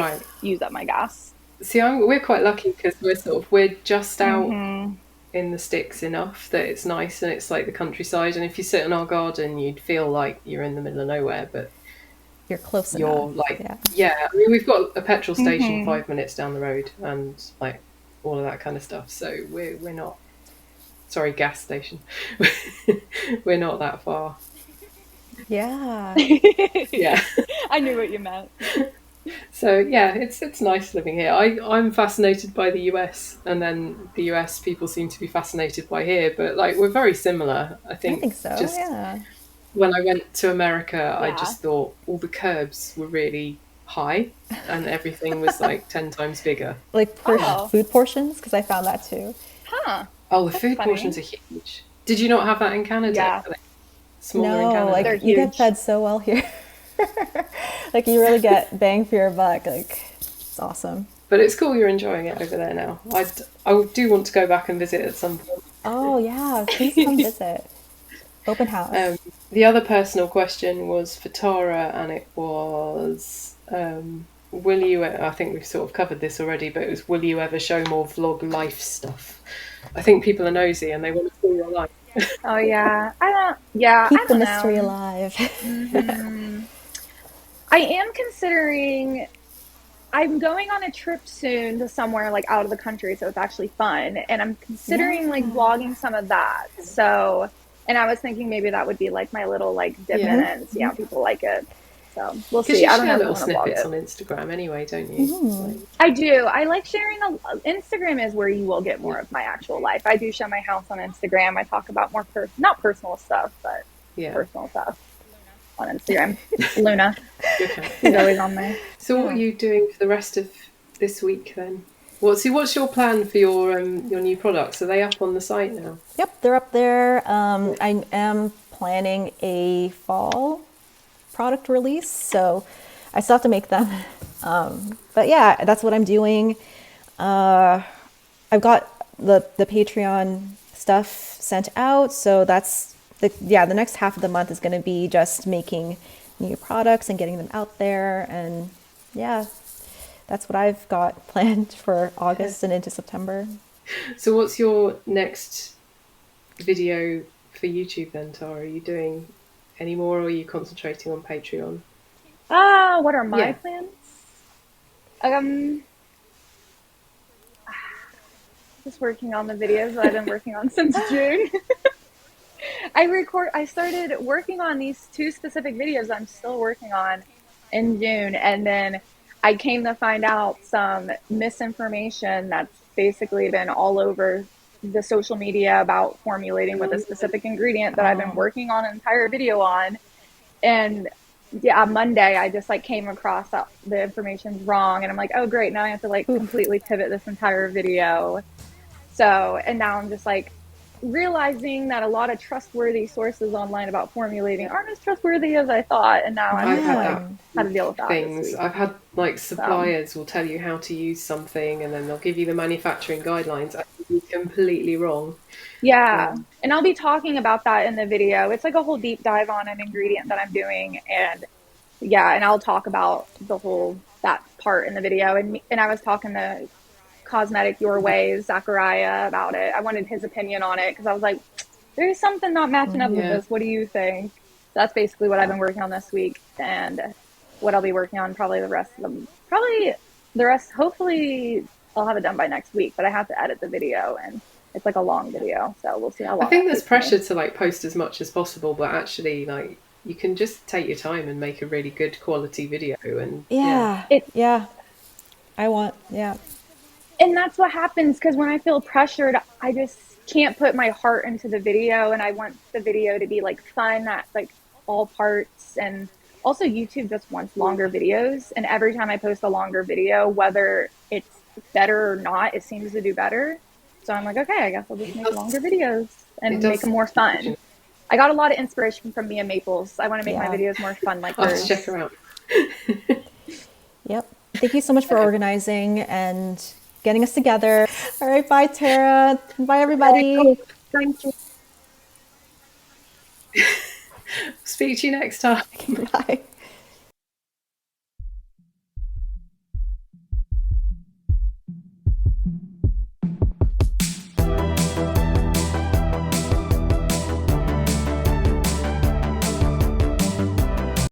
use up my gas. See, we're quite lucky because we're just out in the sticks enough that it's nice and it's like the countryside. And if you sit in our garden, you'd feel like you're in the middle of nowhere, but you're close enough. You're like, I mean, we've got a petrol station 5 minutes down the road, and like all of that kind of stuff. So we're not. Sorry, gas station. We're not that far. Yeah. Yeah. I knew what you meant. So yeah, it's nice living here. I'm fascinated by the US, and then the US people seem to be fascinated by here, but like we're very similar. I think so. Just yeah. When I went to America, I just thought all the curbs were really high, and everything was like 10 times bigger. Like food portions, because I found that too. Huh. Oh, the food portions are huge. Did you not have that in Canada? Yeah. Smaller in Canada. Like you get fed so well here. Like you really get bang for your buck. Like it's awesome. But it's cool you're enjoying it over there now. I do want to go back and visit at some point. Oh yeah, please come visit. Open house. The other personal question was for Tara, and it was, will you, I think we've sort of covered this already, but it was, will you ever show more vlog life stuff? I think people are nosy and they want to see your life. Oh yeah, Keep the mystery alive. I am considering. I'm going on a trip soon to somewhere like out of the country, so it's actually fun. And I'm considering like vlogging some of that. So, and I was thinking maybe that would be like my little like dip in it and see how people like it. So we'll see. You I don't know. little snippets on Instagram anyway, don't you? I do. I like sharing. Instagram is where you will get more of my actual life. I do show my house on Instagram. I talk about more not personal stuff, but personal stuff on Instagram. Luna. She's always on there. So what are you doing for the rest of this week then? What's your plan for your new products? Are they up on the site now? Yep, they're up there. I am planning a fall product release, so I still have to make them. But yeah, that's what I'm doing. I've got the Patreon stuff sent out, so that's the next half of the month is going to be just making new products and getting them out there, and yeah, that's what I've got planned for August and into September. So what's your next video for YouTube then, Tara? Are you doing any more, or are you concentrating on Patreon? What are my plans? Just working on the videos that I've been working on since June. I started working on these 2 specific videos I'm still working on in June, and then I came to find out some misinformation that's basically been all over the social media about formulating with a specific ingredient that I've been working on an entire video on. And yeah, Monday I just like came across that the information's wrong, and I'm like, oh great, now I have to like completely pivot this entire video. So, and now I'm just like realizing that a lot of trustworthy sources online about formulating aren't as trustworthy as I thought, and now I'm like, how to deal with that. I've had like suppliers will tell you how to use something, and then they'll give you the manufacturing guidelines. I think it's completely wrong. Yeah, and I'll be talking about that in the video. It's like a whole deep dive on an ingredient that I'm doing, and and I'll talk about that part in the video. And I was talking to Cosmetic Your Ways, Zachariah, about it. I wanted his opinion on it because I was like, there's something not matching up with this. What do you think? So that's basically what I've been working on this week, and what I'll be working on probably the rest. Hopefully I'll have it done by next week, but I have to edit the video, and it's like a long video, so we'll see how long. I think there's pressure to like post as much as possible, but actually like you can just take your time and make a really good quality video. And and that's what happens, because when I feel pressured, I just can't put my heart into the video, and I want the video to be like fun at like all parts. And also YouTube just wants longer videos, and every time I post a longer video, whether it's better or not, it seems to do better. So I'm like, okay, I guess I'll just make longer videos and make them more fun. I got a lot of inspiration from Mia Maples. I want to make my videos more fun like hers. I'll check her out. Yep. Thank you so much for organizing and getting us together. All right, bye Tara. Bye everybody. Thank you. Speak to you next time. Bye.